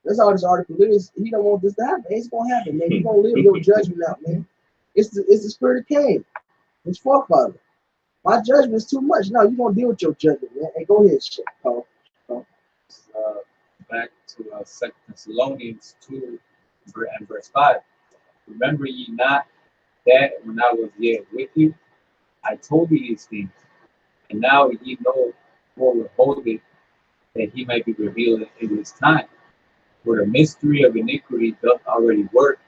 That's all this article is. He don't want this to happen. It's gonna happen, man. You're gonna live your judgment out, man. It's the spirit of Cain. It's forefather. My judgment is too much. No, you're gonna deal with your judgment, man. Hey, go ahead, shit, Paul. Back to 2 Thessalonians 2 and verse 5. Remember ye not that when I was yet with you, I told you these things, and now ye know for withholdeth, that he might be revealed in his time. For the mystery of iniquity doth already work.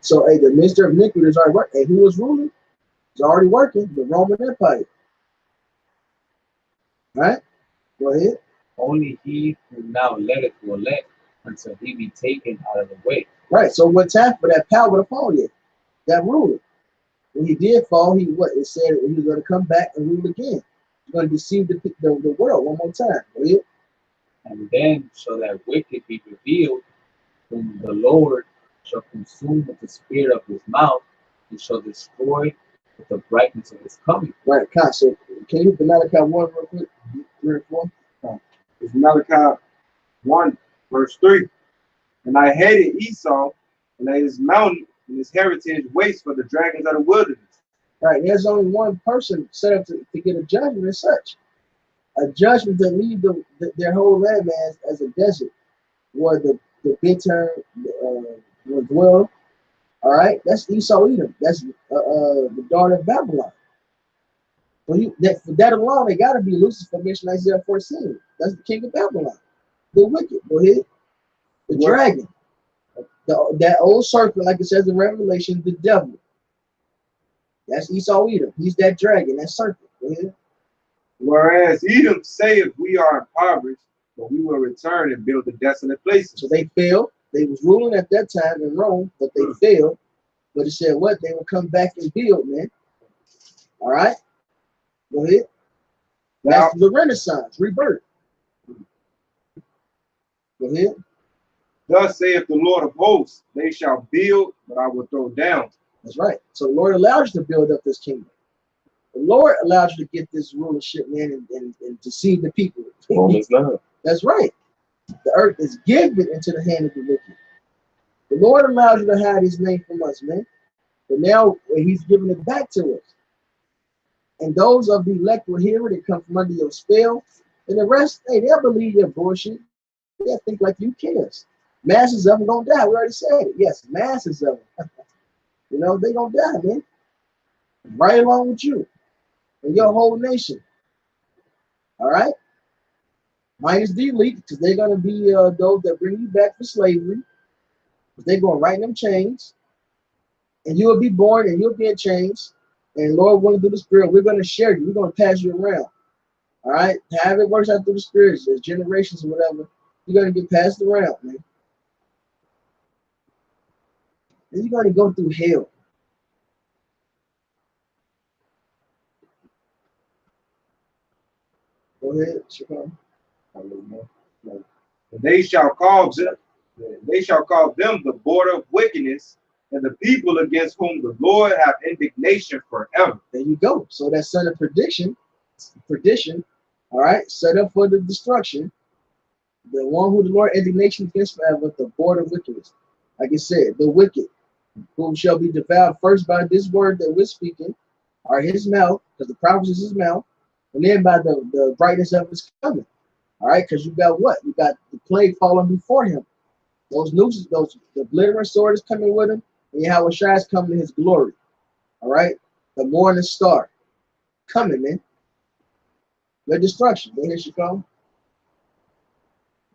So, hey, the mystery of iniquity is already working. Hey, who was ruling? It's already working. The Roman Empire. Right? Go ahead. Only he who now letteth will let until he be taken out of the way. Right. So what's happened for that power to fall yet? That ruler. When he did fall, he what? It said he was going to come back and rule again. He's going to deceive the world one more time. Right? And then shall that wicked be revealed, whom the Lord shall consume with the spirit of his mouth, and shall destroy with the brightness of his coming. Right, so can you read Malachi 1 real quick? 3 and 4? It's Malachi 1, verse 3. And I hated Esau, and that his mountain and his heritage waste for the dragons of the wilderness. Right, there's only one person set up to get a judgment as such. A judgment that leave their whole land, man, as a desert, where the bitter will dwell. All right, that's Esau Edom. That's the daughter of Babylon. For that alone, they got to be Lucifer mentioned Isaiah 14. That's the king of Babylon, the wicked. Go ahead, the dragon, that old serpent, like it says in Revelation, the devil. That's Esau Edom. He's that dragon, that serpent. Go ahead. Whereas Edom saith, we are impoverished, but we will return and build the desolate places. So they failed. They was ruling at that time in Rome, but they failed. But it said what? They will come back and build, man. All right? Go ahead. That's the Renaissance, rebirth. Go ahead. Thus saith the Lord of hosts, they shall build, but I will throw down. That's right. So the Lord allowed you to build up this kingdom. The Lord allowed you to get this rulership, man, and deceive the people. Romans 9. That's right. The earth is given into the hand of the wicked. The Lord allowed you to hide his name from us, man. But now he's giving it back to us. And those of the elect will hear it and come from under your spell. And the rest, hey, they'll believe your bullshit. They'll think like you cares. Masses of them gonna die. We already said it. Yes, masses of them. You know, they gonna die, man. Right along with you and your whole nation. All right? Minus the elite, because they're gonna be those that bring you back for slavery. They're gonna write them chains. And you will be born and you'll be in chains. And Lord willing through the Spirit, we're going to share you. We're going to pass you around. All right? However it works out through the Spirit, there's generations or whatever, you're going to get passed around, man. And you're going to go through hell. Go ahead, Chicago. They shall call them the border of wickedness, and the people against whom the Lord hath indignation forever. There you go. So that son of perdition, all right, set up for the destruction. The one who the Lord indignation against forever, the border of wickedness. Like I said, the wicked, whom shall be devoured first by this word that we're speaking, or his mouth, because the prophet is his mouth, and then by the brightness of his coming. All right, because you got what? You got the plague falling before him. Those nooses, the glittering sword is coming with him, and Yahweh Shai is coming in his glory. All right, the morning star coming, man. Your destruction. Go ahead, Chicago.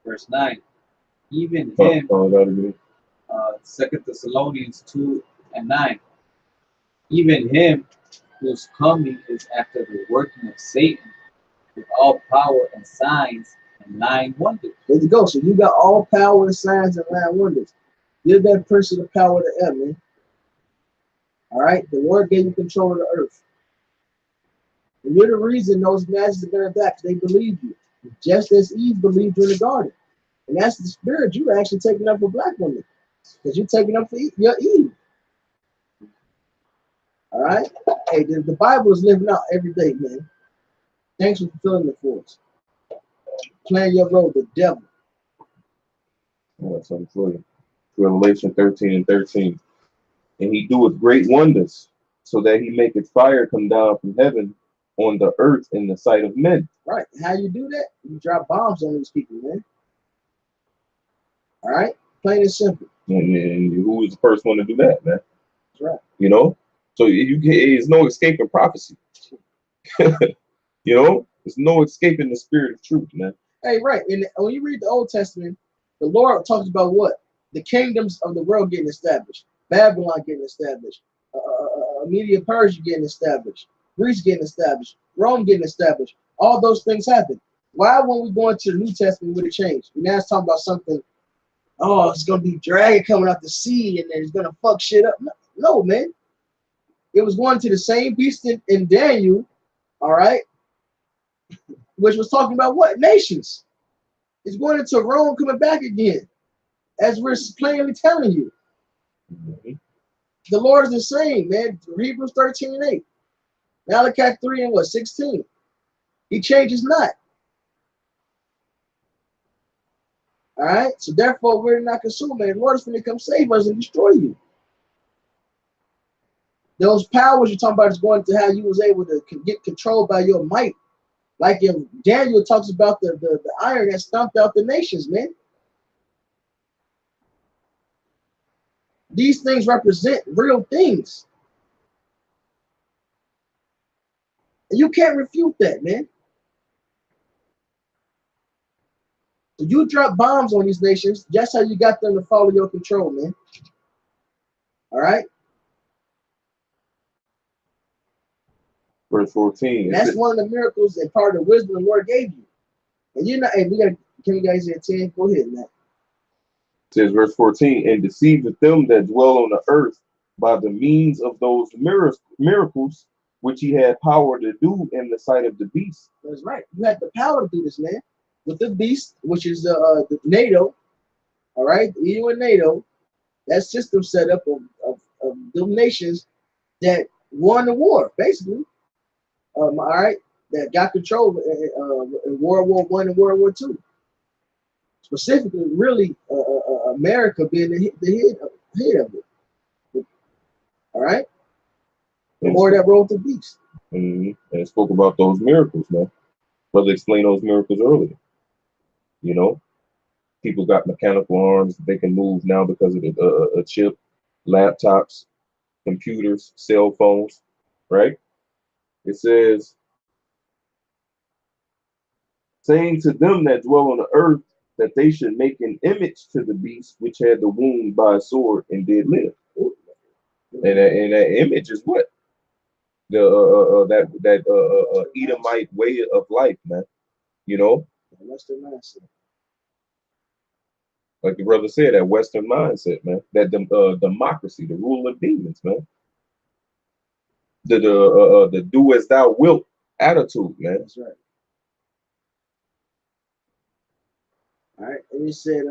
Verse 9. Even him, 2 Thessalonians 2 and 9. Even him whose coming is after the working of Satan with all power and signs and 9 wonders. There you go. So you got all power and signs and 9 wonders. Give that person the power to earth, man. All right? The Lord gave you control of the earth. And you're the reason those masses are going to die, because they believe you. Just as Eve believed you in the garden. And that's the spirit you're actually taking up for black women. Because you're taking up for your Eve. All right? Hey, the Bible is living out every day, man. Thanks for fulfilling it for us. Playing your role, the devil. Oh, that's something for you. Revelation 13 and 13. And he doeth great wonders, so that he maketh fire come down from heaven on the earth in the sight of men. Right. How you do that? You drop bombs on these people, man. All right? Plain and simple. And who is the first one to do that, man? That's right. You know? So there's no escaping prophecy. You know? There's no escaping the spirit of truth, man. Hey, right. And when you read the Old Testament, the Lord talks about what? The kingdoms of the world getting established. Babylon getting established. Media Persia getting established. Greece getting established. Rome getting established. All those things happen. Why when we go into the New Testament would it change? Now it's talking about something, oh, it's going to be dragon coming out the sea and then it's going to fuck shit up. No, man. It was going to the same beast in Daniel, all right, which was talking about what? Nations. It's going into Rome coming back again, as we're plainly telling you. The Lord is the same, man. Hebrews 13:8. Malachi 3 and what? 16. He changes not. All right? So therefore, we're not consumed, man. The Lord is going to come save us and destroy you. Those powers you're talking about is going to how you was able to get controlled by your might. Like in Daniel talks about the iron that stomped out the nations, man. These things represent real things. And you can't refute that, man. So you drop bombs on these nations, that's how you got them to follow your control, man. All right? Verse 14. And that's one of the miracles and part of the wisdom the Lord gave you. And you're not, hey, can you guys hear 10? Go ahead, man. It says verse 14, and deceiveth them that dwell on the earth by the means of those miracles which he had power to do in the sight of the beast. That's right. You had the power to do this, man. With the beast, which is the NATO, all right, the EU and NATO, that system set up of the nations that won the war, basically. All right, that got control in World War I and World War II. Specifically, really, America being the head of it. All right, the war that rode the beast. And it spoke about those miracles, man. Brother explained those miracles earlier. You know, people got mechanical arms they can move now because of a chip, laptops, computers, cell phones, right? It says, saying to them that dwell on the earth that they should make an image to the beast which had the wound by a sword and did live. And that image is what? That Edomite way of life, man. You know? Western mindset. Like the brother said, that Western mindset, man. That democracy, the rule of demons, man. The do as thou wilt attitude, man. That's right. All right, and he said,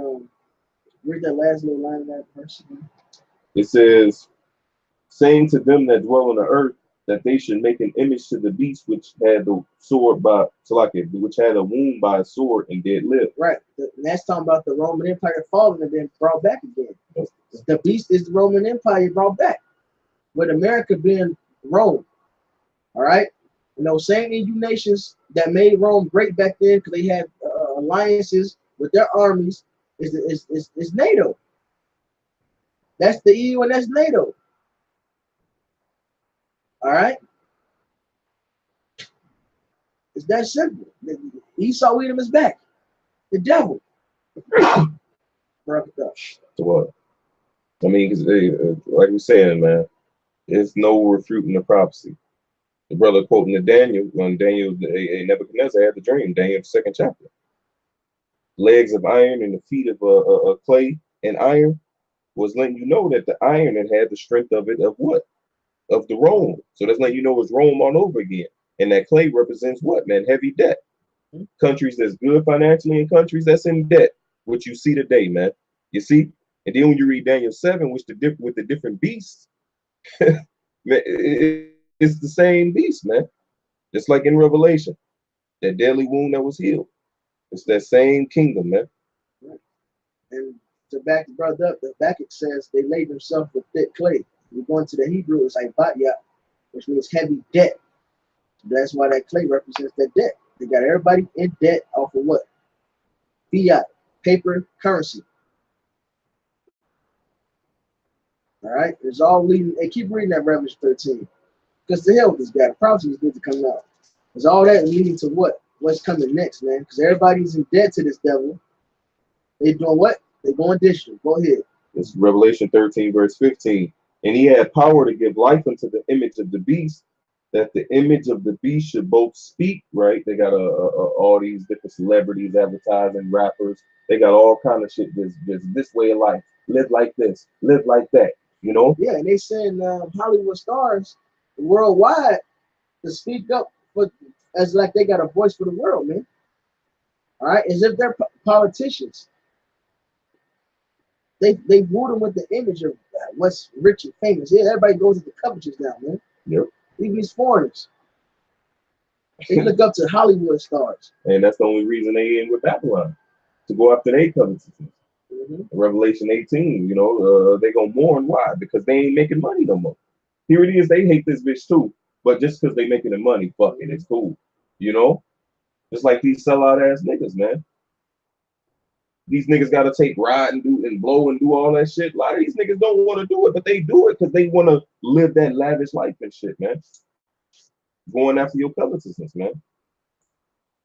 read that last little line of that verse again. It says, saying to them that dwell on the earth that they should make an image to the beast which had the sword by which had a wound by a sword and did live. Right. And that's talking about the Roman Empire falling and then brought back again. The beast is the Roman Empire brought back, with America being Rome. All right. And those same EU nations that made Rome great back then because they had alliances with their armies is NATO. That's the EU and that's NATO. All right. It's that simple. Esau'S is back. The devil. Broke it up. So what? I mean, like we're saying, man, there's no refuting the prophecy. The brother quoting the Daniel, when Daniel, Nebuchadnezzar had the dream, Daniel 2nd chapter. Legs of iron and the feet of clay and iron was letting you know that the iron had the strength of it of what? Of the Rome. So that's letting you know it's Rome all over again. And that clay represents what, man? Heavy debt. Countries that's good financially and countries that's in debt, which you see today, man. You see? And then when you read Daniel 7, which with the different beasts, it's the same beast, man. Just like in Revelation, that deadly wound that was healed. It's that same kingdom, man. Right. And to back the brother up, the back it says they laid themselves with thick clay. We're going to the Hebrew, it's like batya, which means heavy debt. That's why that clay represents that debt. They got everybody in debt off of what? Fiat, paper currency. All right, it's all leading. They keep reading that Revelation 13. Because the hell with this guy, the prophecies need to come out. It's all that leading to what? What's coming next, man? Because everybody's in debt to this devil. They doing what? They going digital. Go ahead. It's Revelation 13, verse 15. And he had power to give life unto the image of the beast, that the image of the beast should both speak, right? They got all these different celebrities, advertising, rappers. They got all kind of shit. This way of life. Live like this. Live like that. You know? Yeah, and they saying Hollywood stars worldwide to speak up for, as like they got a voice for the world, man. All right, as if they're politicians. They woo them with the image of what's rich and famous. Yeah, everybody goes into covetousness now, man. Yep. Even these foreigners. They look up to Hollywood stars. And that's the only reason they in with Babylon, to go after their covetousness. Revelation 18, you know, they gonna mourn. Why? Because they ain't making money no more. Here it is, they hate this bitch too. But just because they making the money, fuck it, it's cool. You know? Just like these sellout ass niggas, man. These niggas gotta take ride and do and blow and do all that shit. A lot of these niggas don't want to do it, but they do it because they want to live that lavish life and shit, man. Going after your covetousness, man.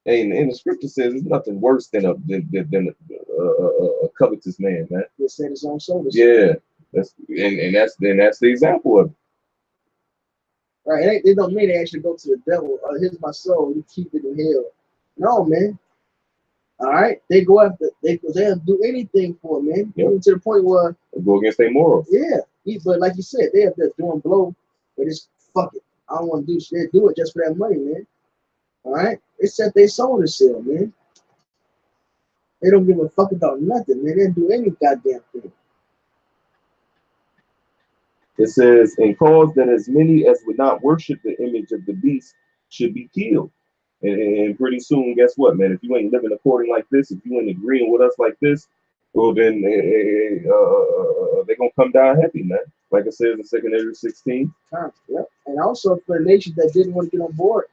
And the scripture says there's nothing worse than a covetous man, man. They set his own shoulders. Yeah, that's the example of it. Right, they don't mean they actually go to the devil. Here's my soul, you keep it in hell. No, man. All right, they go after they'll do anything for it, man. Yep. Even to the point where They go against their morals. yeah, but like you said, they're doing blow, but it's fuck it. I don't want to do shit. They do it just for that money, man. All right, they set their soul to sell, man. They don't give a fuck about nothing, man. They don't do any goddamn thing. It says, and cause that as many as would not worship the image of the beast should be killed. And pretty soon, guess what, man? If you ain't living according like this, if you ain't agreeing with us like this, well, then they're going to come down heavy, man. Like it says in 2 Ezra 16. Yep. And also for the nations that didn't want to get on board,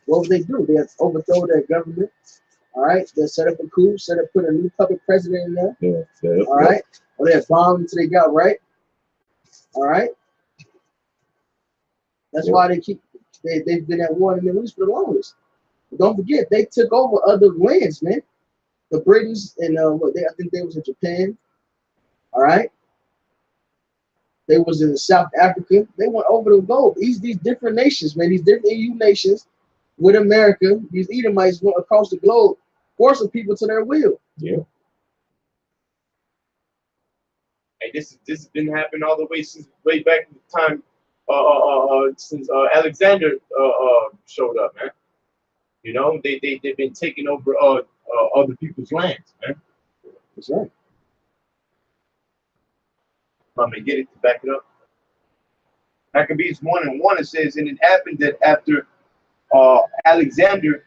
what would they do? They had to overthrow their government. All right. They set up a coup, put a new puppet president in there. Yeah. All right. Or they had bombed until they got right. All right. That's why they've been at war in the Middle East for the longest. But don't forget, they took over other lands, man. The Britons and I think they was in Japan. All right. They was in South Africa. They went over the globe. These different nations, man. These different EU nations with America. These Edomites went across the globe, forcing people to their will. Yeah. Hey, this has been happening all the way since way back in the time since Alexander showed up, man. You know, they've been taking over other people's lands, man. That's right. I'm gonna get it to back it up. Maccabees 1:1, it says, and it happened that after Alexander,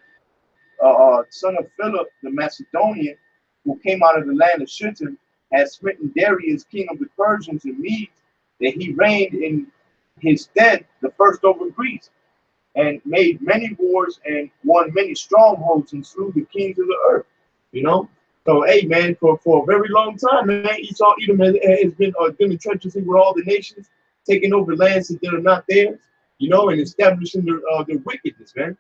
son of Philip the Macedonian, who came out of the land of Shittim, had smitten Darius, king of the Persians and Medes, that he reigned in his stead the first over Greece, and made many wars and won many strongholds and slew the kings of the earth. You know? So, hey, man, for a very long time, man, Edom has been doing treacherously with all the nations, taking over lands that are not theirs, you know, and establishing their wickedness, man.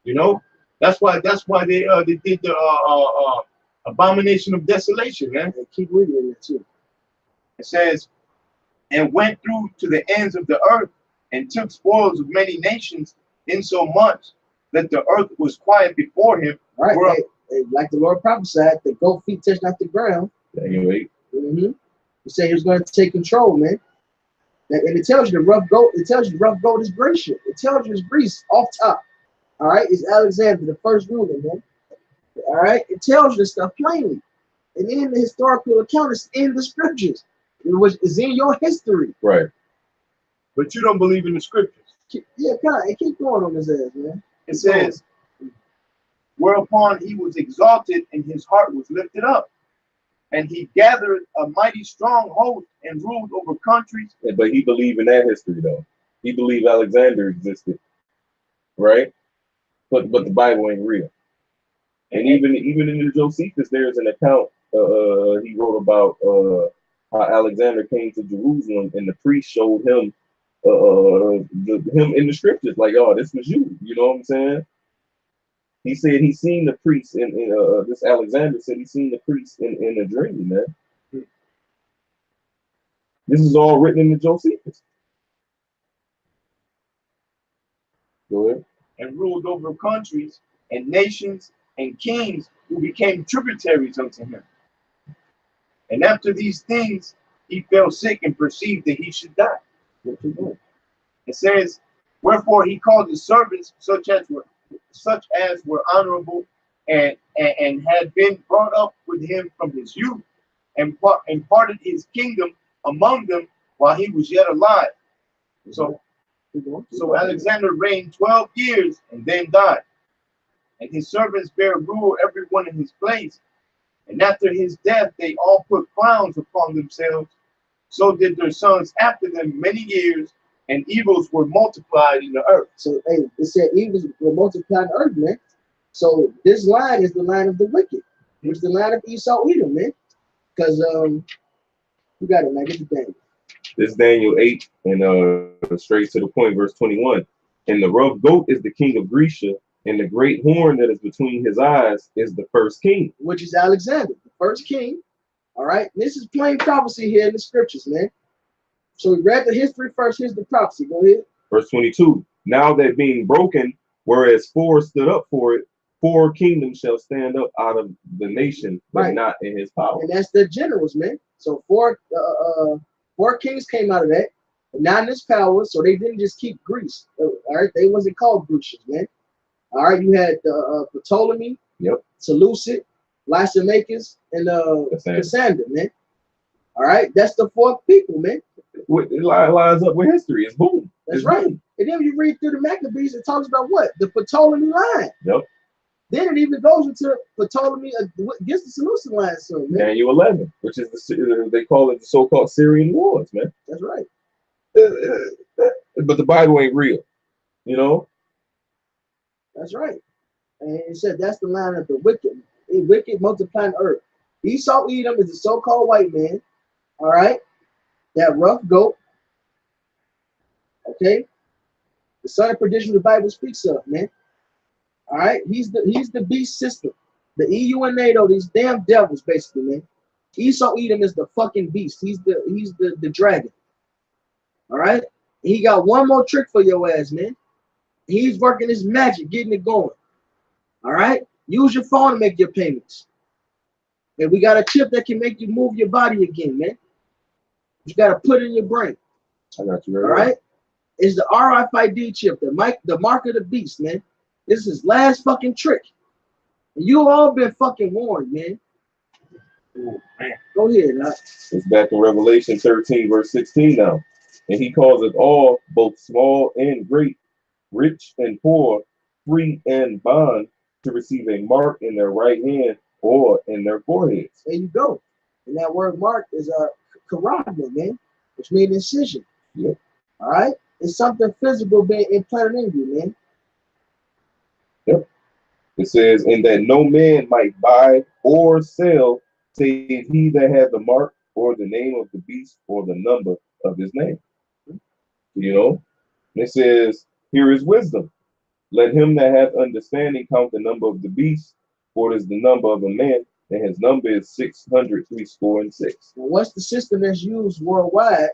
You know? That's why they did the abomination of desolation, man. And keep reading it too. It says, and went through to the ends of the earth and took spoils of many nations, insomuch that the earth was quiet before him. Right. Like the Lord prophesied, the goat feet touch not the ground. Anyway. He said he was going to take control, man. And it tells you the rough goat. It tells you the rough goat is Grecian. It tells you it's Greece off top. All right, it's Alexander, the first ruler, man. All right, it tells you this stuff plainly, and in the historical account, it's in the scriptures, which is in your history. Right. But you don't believe in the scriptures. Yeah, kind of. Keep going on his ass, man. It says, whereupon he was exalted and his heart was lifted up, and he gathered a mighty strong host and ruled over countries. Yeah, but he believed in that history, though. He believed Alexander existed, right? But the Bible ain't real. And even in the Josephus, there's an account he wrote about how Alexander came to Jerusalem and the priest showed him him in the scriptures, like, oh, this was you. You know what I'm saying? He said he seen the priest in this Alexander said he seen the priest in a dream, man. This is all written in the Josephus. Go ahead. And ruled over countries and nations and kings who became tributaries unto him. And after these things, he fell sick and perceived that he should die. It says, Wherefore he called his servants such as were honorable and had been brought up with him from his youth, and parted his kingdom among them while he was yet alive. So Alexander reigned 12 years and then died. And his servants bare rule every one in his place. And after his death, they all put crowns upon themselves. So did their sons after them many years, and evils were multiplied in the earth. So hey, it said evils were multiplied in the earth, man. So this line is the line of the wicked, which is the line of Esau Edom, man. Because you got it, man. Get the Daniel. This is Daniel 8, and straight to the point, verse 21. And the rough goat is the king of Grecia, and the great horn that is between his eyes is the first king. Which is Alexander, the first king. All right. This is plain prophecy here in the scriptures, man. So we read the history first. Here's the prophecy. Go ahead. Verse 22. Now that being broken, whereas 4 stood up for it, 4 kingdoms shall stand up out of the nation, but not in his power. And that's the generals, man. So four kings came out of that, but not in his power. So they didn't just keep Greece. All right. They wasn't called Grecians, man. All right. You had Ptolemy, Seleucid, Lysimachus, and Cassander, man. All right. That's the 4 people, man. It lines up with history. It's boom. That's right. And then you read through the Maccabees, it talks about what? The Ptolemy line. Yep. Then it even goes into Ptolemy against the Seleucid line. So, man. Daniel 11, which is they call it the so-called Syrian wars, man. That's right. But the Bible ain't real, you know. That's right. And it said that's the line of the wicked. Wicked multiplying earth. Esau Edom is the so-called white man. All right. That rough goat. Okay. The son of perdition the Bible speaks of, man. All right. He's the beast system. The EU and NATO, these damn devils, basically, man. Esau Edom is the fucking beast. He's the dragon. All right. He got one more trick for your ass, man. He's working his magic, getting it going. All right. Use your phone to make your payments. And we got a chip that can make you move your body again, man. You got to put it in your brain. I got you. All right. It's the RFID chip, the mark of the beast, man. This is his last fucking trick. And you all been fucking warned, man. Oh, man. Go ahead. It's back in Revelation 13, verse 16 now. And he calls it all, both small and great, rich and poor, free and bond, to receive a mark in their right hand or in their foreheads. There you go. And that word mark is a caragma, man, which means incision. Yep. All right. It's something physical being implanted in you, man. Yep. It says, and that no man might buy or sell, save he that had the mark or the name of the beast or the number of his name. You know? And it says, here is wisdom. Let him that hath understanding count the number of the beast, for it is the number of a man, and his number is 666. Now, what's the system that's used worldwide?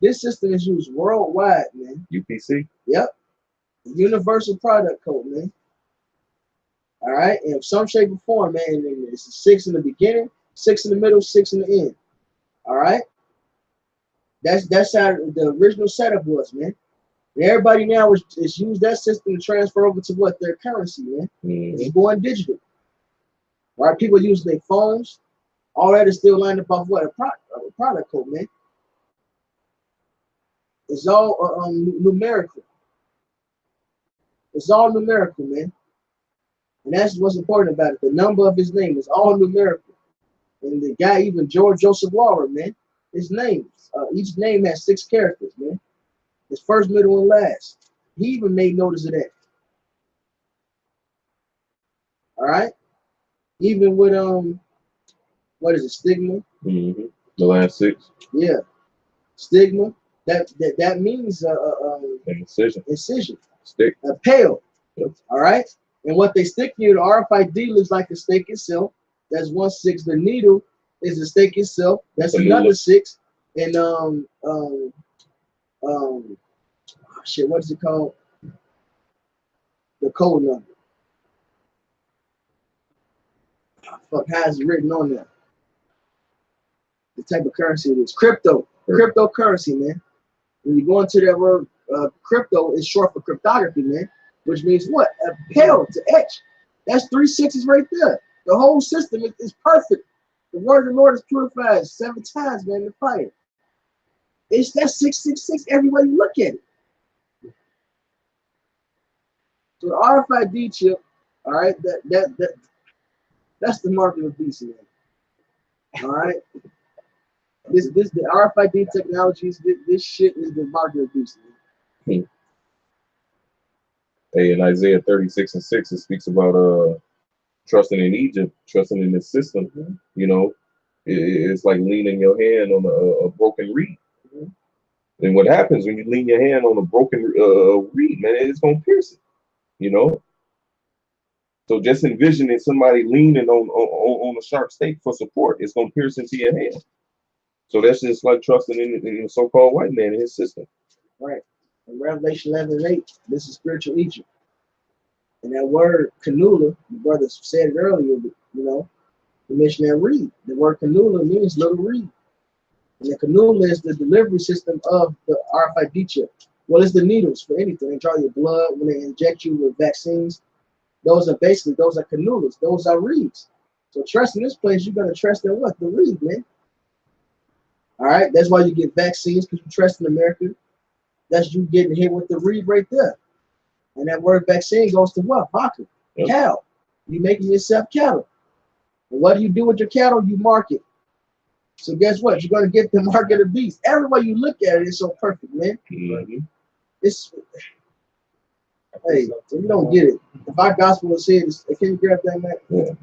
This system is used worldwide, man. UPC? Yep. Universal product code, man. All right. In some shape or form, man. It's a 6 in the beginning, 6 in the middle, 6 in the end. All right. That's how the original setup was, man. And everybody now is use that system to transfer over to what? Their currency, man. It's going digital. All right. People use their phones. All that is still lined up off what? A product code, man. It's all numerical. It's all numerical, man. And that's what's important about it. The number of his name is all numerical. And the guy, even George Joseph Lawler, man, his name, each name has 6 characters, man. His first, middle, and last. He even made notice of that. All right. Even with what is it? Stigma. The last 6. Yeah. Stigma. That means incision. Stick. A pale. Yep. All right. And what they stick here, the RFID looks like the stake itself. That's 1 6. The needle is the stake itself. That's another 6. And shit, what is it called? The code number. Fuck, how is it written on there? The type of currency it is. Cryptocurrency, man. When you go into that word crypto is short for cryptography, man, which means what? Appel to etch. That's 3 6s right there. The whole system is perfect. The word of the Lord is purified 7 times, man, in the fire. It's that 666 everywhere you look at it. So the RFID chip, all right, that's the mark of the beast, man. All right. The RFID technologies, this shit is the mark of the beast, man. Hey, in Isaiah 36:6, it speaks about trusting in Egypt, trusting in this system. Mm-hmm. You know, it's like leaning your hand on a broken reed. Mm-hmm. And what happens when you lean your hand on a broken reed, man, it's gonna pierce it. You know. So just envisioning somebody leaning on a sharp stake for support, it's gonna pierce into your hand. So that's just like trusting in the so-called white man and his system. Right. In Revelation 11:8, this is spiritual Egypt. And that word canola, the brother said it earlier, you know, the missionary reed. The word canola means little reed. And the canola is the delivery system of the RFID chip. Well, it's the needles for anything. They draw your blood when they inject you with vaccines. Those are canulas. Those are reeds. So trust in this place, you're going to trust in what? The reed, man. All right. That's why you get vaccines, because you trust in America. That's you getting hit with the reed right there. And that word vaccine goes to what? Vodka. Yep. Cow. You making yourself cattle. And what do you do with your cattle? You market. So guess what? You're going to get the mark of the beast. Everywhere you look at it, it's so perfect, man. Mm-hmm. It's, hey, so you don't get it. If our gospel was here, can you grab that, man? Yeah.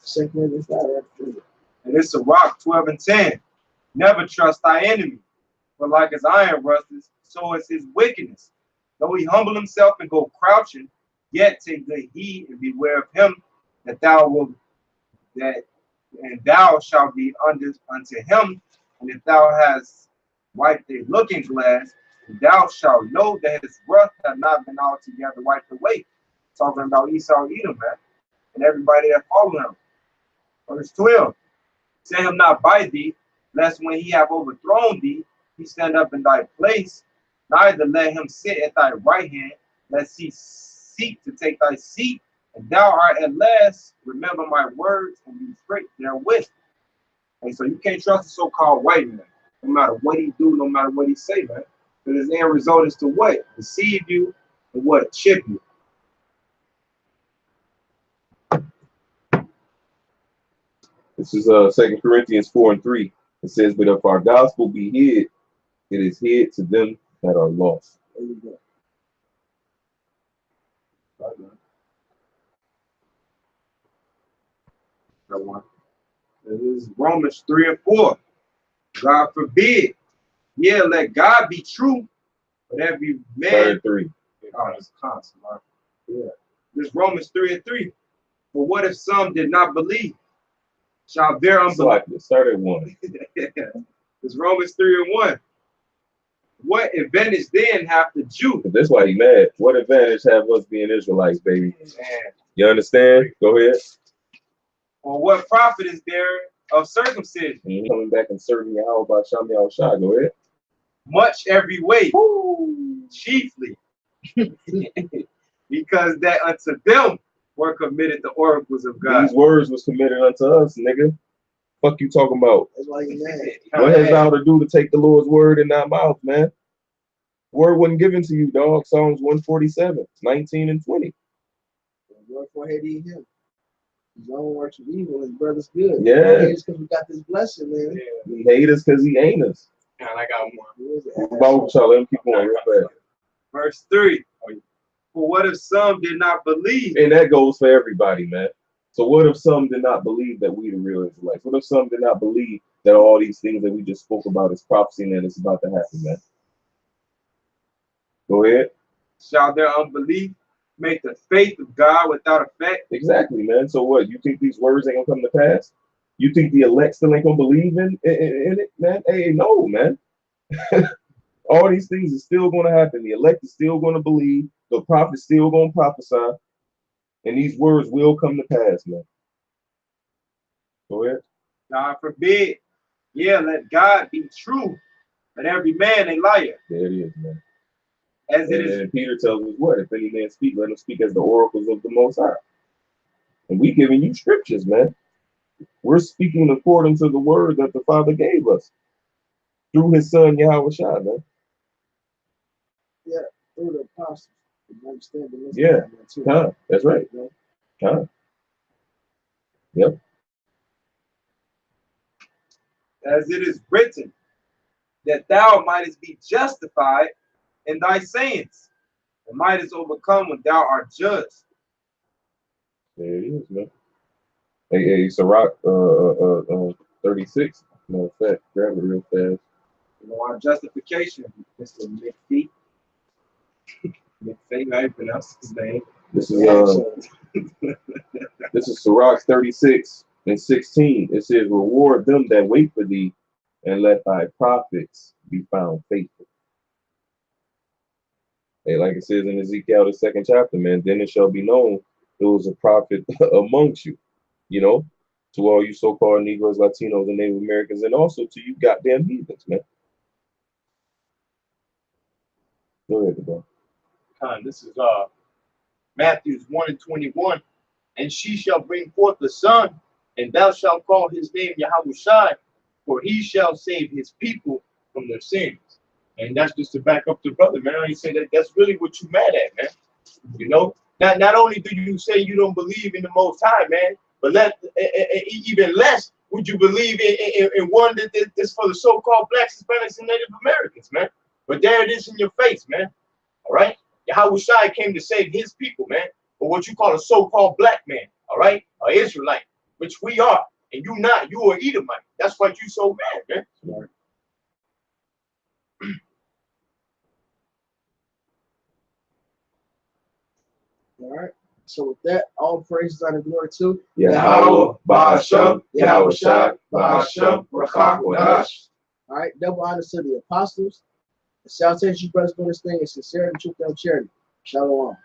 2 Corinthians 5, right? And it's a rock 12:10. Never trust thy enemy, for like as iron rusteth, so is his wickedness. Though he humble himself and go crouching, yet take good heed and beware of him, that thou shalt be unto him. And if thou hast wiped a looking glass, thou shalt know that his wrath hath not been altogether wiped away. Talking about Esau, Edom, man, and everybody that followed him. Verse 12. Set him not by thee, lest when he have overthrown thee, he stand up in thy place. Neither let him sit at thy right hand, lest he seek to take thy seat. And thou art at last, remember my words and be straight therewith. And so you can't trust the so-called white man, no matter what he do, no matter what he say, man. Because his end result is to what? Deceive you and what? Chip you. This is 2 Corinthians 4:3. It says, but if our gospel be hid, it is hid to them that are lost. There you go. This is Romans 3:4. God forbid. Yeah, let God be true, but every man. 3. Oh, it's constant, right? Yeah. This Romans 3:3. But what if some did not believe? Shall their unbelief Start at 1. It's Romans 3:1. What advantage then have the Jew? That's why he mad. What advantage have us being Israelites, baby? Man. You understand? Go ahead. Or what profit is there of circumcision? Coming back and serving Yahweh by Shami al-Shah. Go ahead. Much every way. Chiefly. Because that unto them were committed the oracles of God. These words was committed unto us, nigga. Fuck you talking about? That's why you mad. What has thou to do to take the Lord's word in thy mouth, man? Word wasn't given to you, dog. Psalms 147, 19 and 20. Lord forehead eat him. His own works of evil, his brother's good. Yeah. It's because we got this blessing, man. Yeah. He hate us because he ain't us. And I got one. About y'all, let him keep going real fast. Verse 3. For what if some did not believe? And that goes for everybody, man. So what if some did not believe that we the real Israelites? What if some did not believe that all these things that we just spoke about is prophecy and that it's about to happen, man? Go ahead. Shall their unbelief make the faith of God without effect? Exactly, man. So what? You think these words ain't gonna come to pass? You think the elect still ain't gonna believe in it, man? Hey, no, man. All these things is still gonna happen. The elect is still gonna believe. The prophet's still gonna prophesy. And these words will come to pass, man. Go ahead. God forbid. Yeah, let God be true, but every man a liar. There it is, man. As it And is, then Peter tells us what? If any man speak, let him speak as the oracles of the Most High. And we giving you scriptures, man. We're speaking according to the word that the Father gave us through his son Yahweh Shai, man. Yeah, through the apostles. You understand the mystery Yeah, of that too. that's right. Yep. as it is written, that thou mightest be justified in thy sayings, and mightest overcome when thou art judged. There it is, man. Hey, Sirach 36. Matter of fact, grab it real fast. You know, our justification, Mr. McPhee. McPhee, how you pronounce his name? This is Sirach 36 and 16. It says, reward them that wait for thee, and let thy prophets be found faithful. Hey, like it says in Ezekiel, the 2nd chapter, man, then it shall be known there was a prophet amongst you, you know, to all you so-called Negroes, Latinos, and Native Americans, and also to you goddamn heathens, man. Go ahead, bro. This is Matthew 1:21. And she shall bring forth a son, and thou shalt call his name Yahushai, for he shall save his people from their sins. And that's just to back up the brother, man. I say that that's really what you mad at, man. You know, not only do you say you don't believe in the Most High, man, but even less would you believe in one that's for the so-called blacks, Hispanics, and Native Americans, man. But there it is in your face, man. All right, Yahushai came to save his people, man. Or what you call a so-called black man, all right, an Israelite, which we are, and you not, you are Edomite. That's why you so mad, man. Right. All right. So with that, all praises are the glory to Yahweh, Ba'ashem, Yahweh Shai, Ba'ashem, Rakach, Wadash. All right, double honors to the apostles. The salutations, brothers, for this thing is sincerity, truth, and charity. Shalom.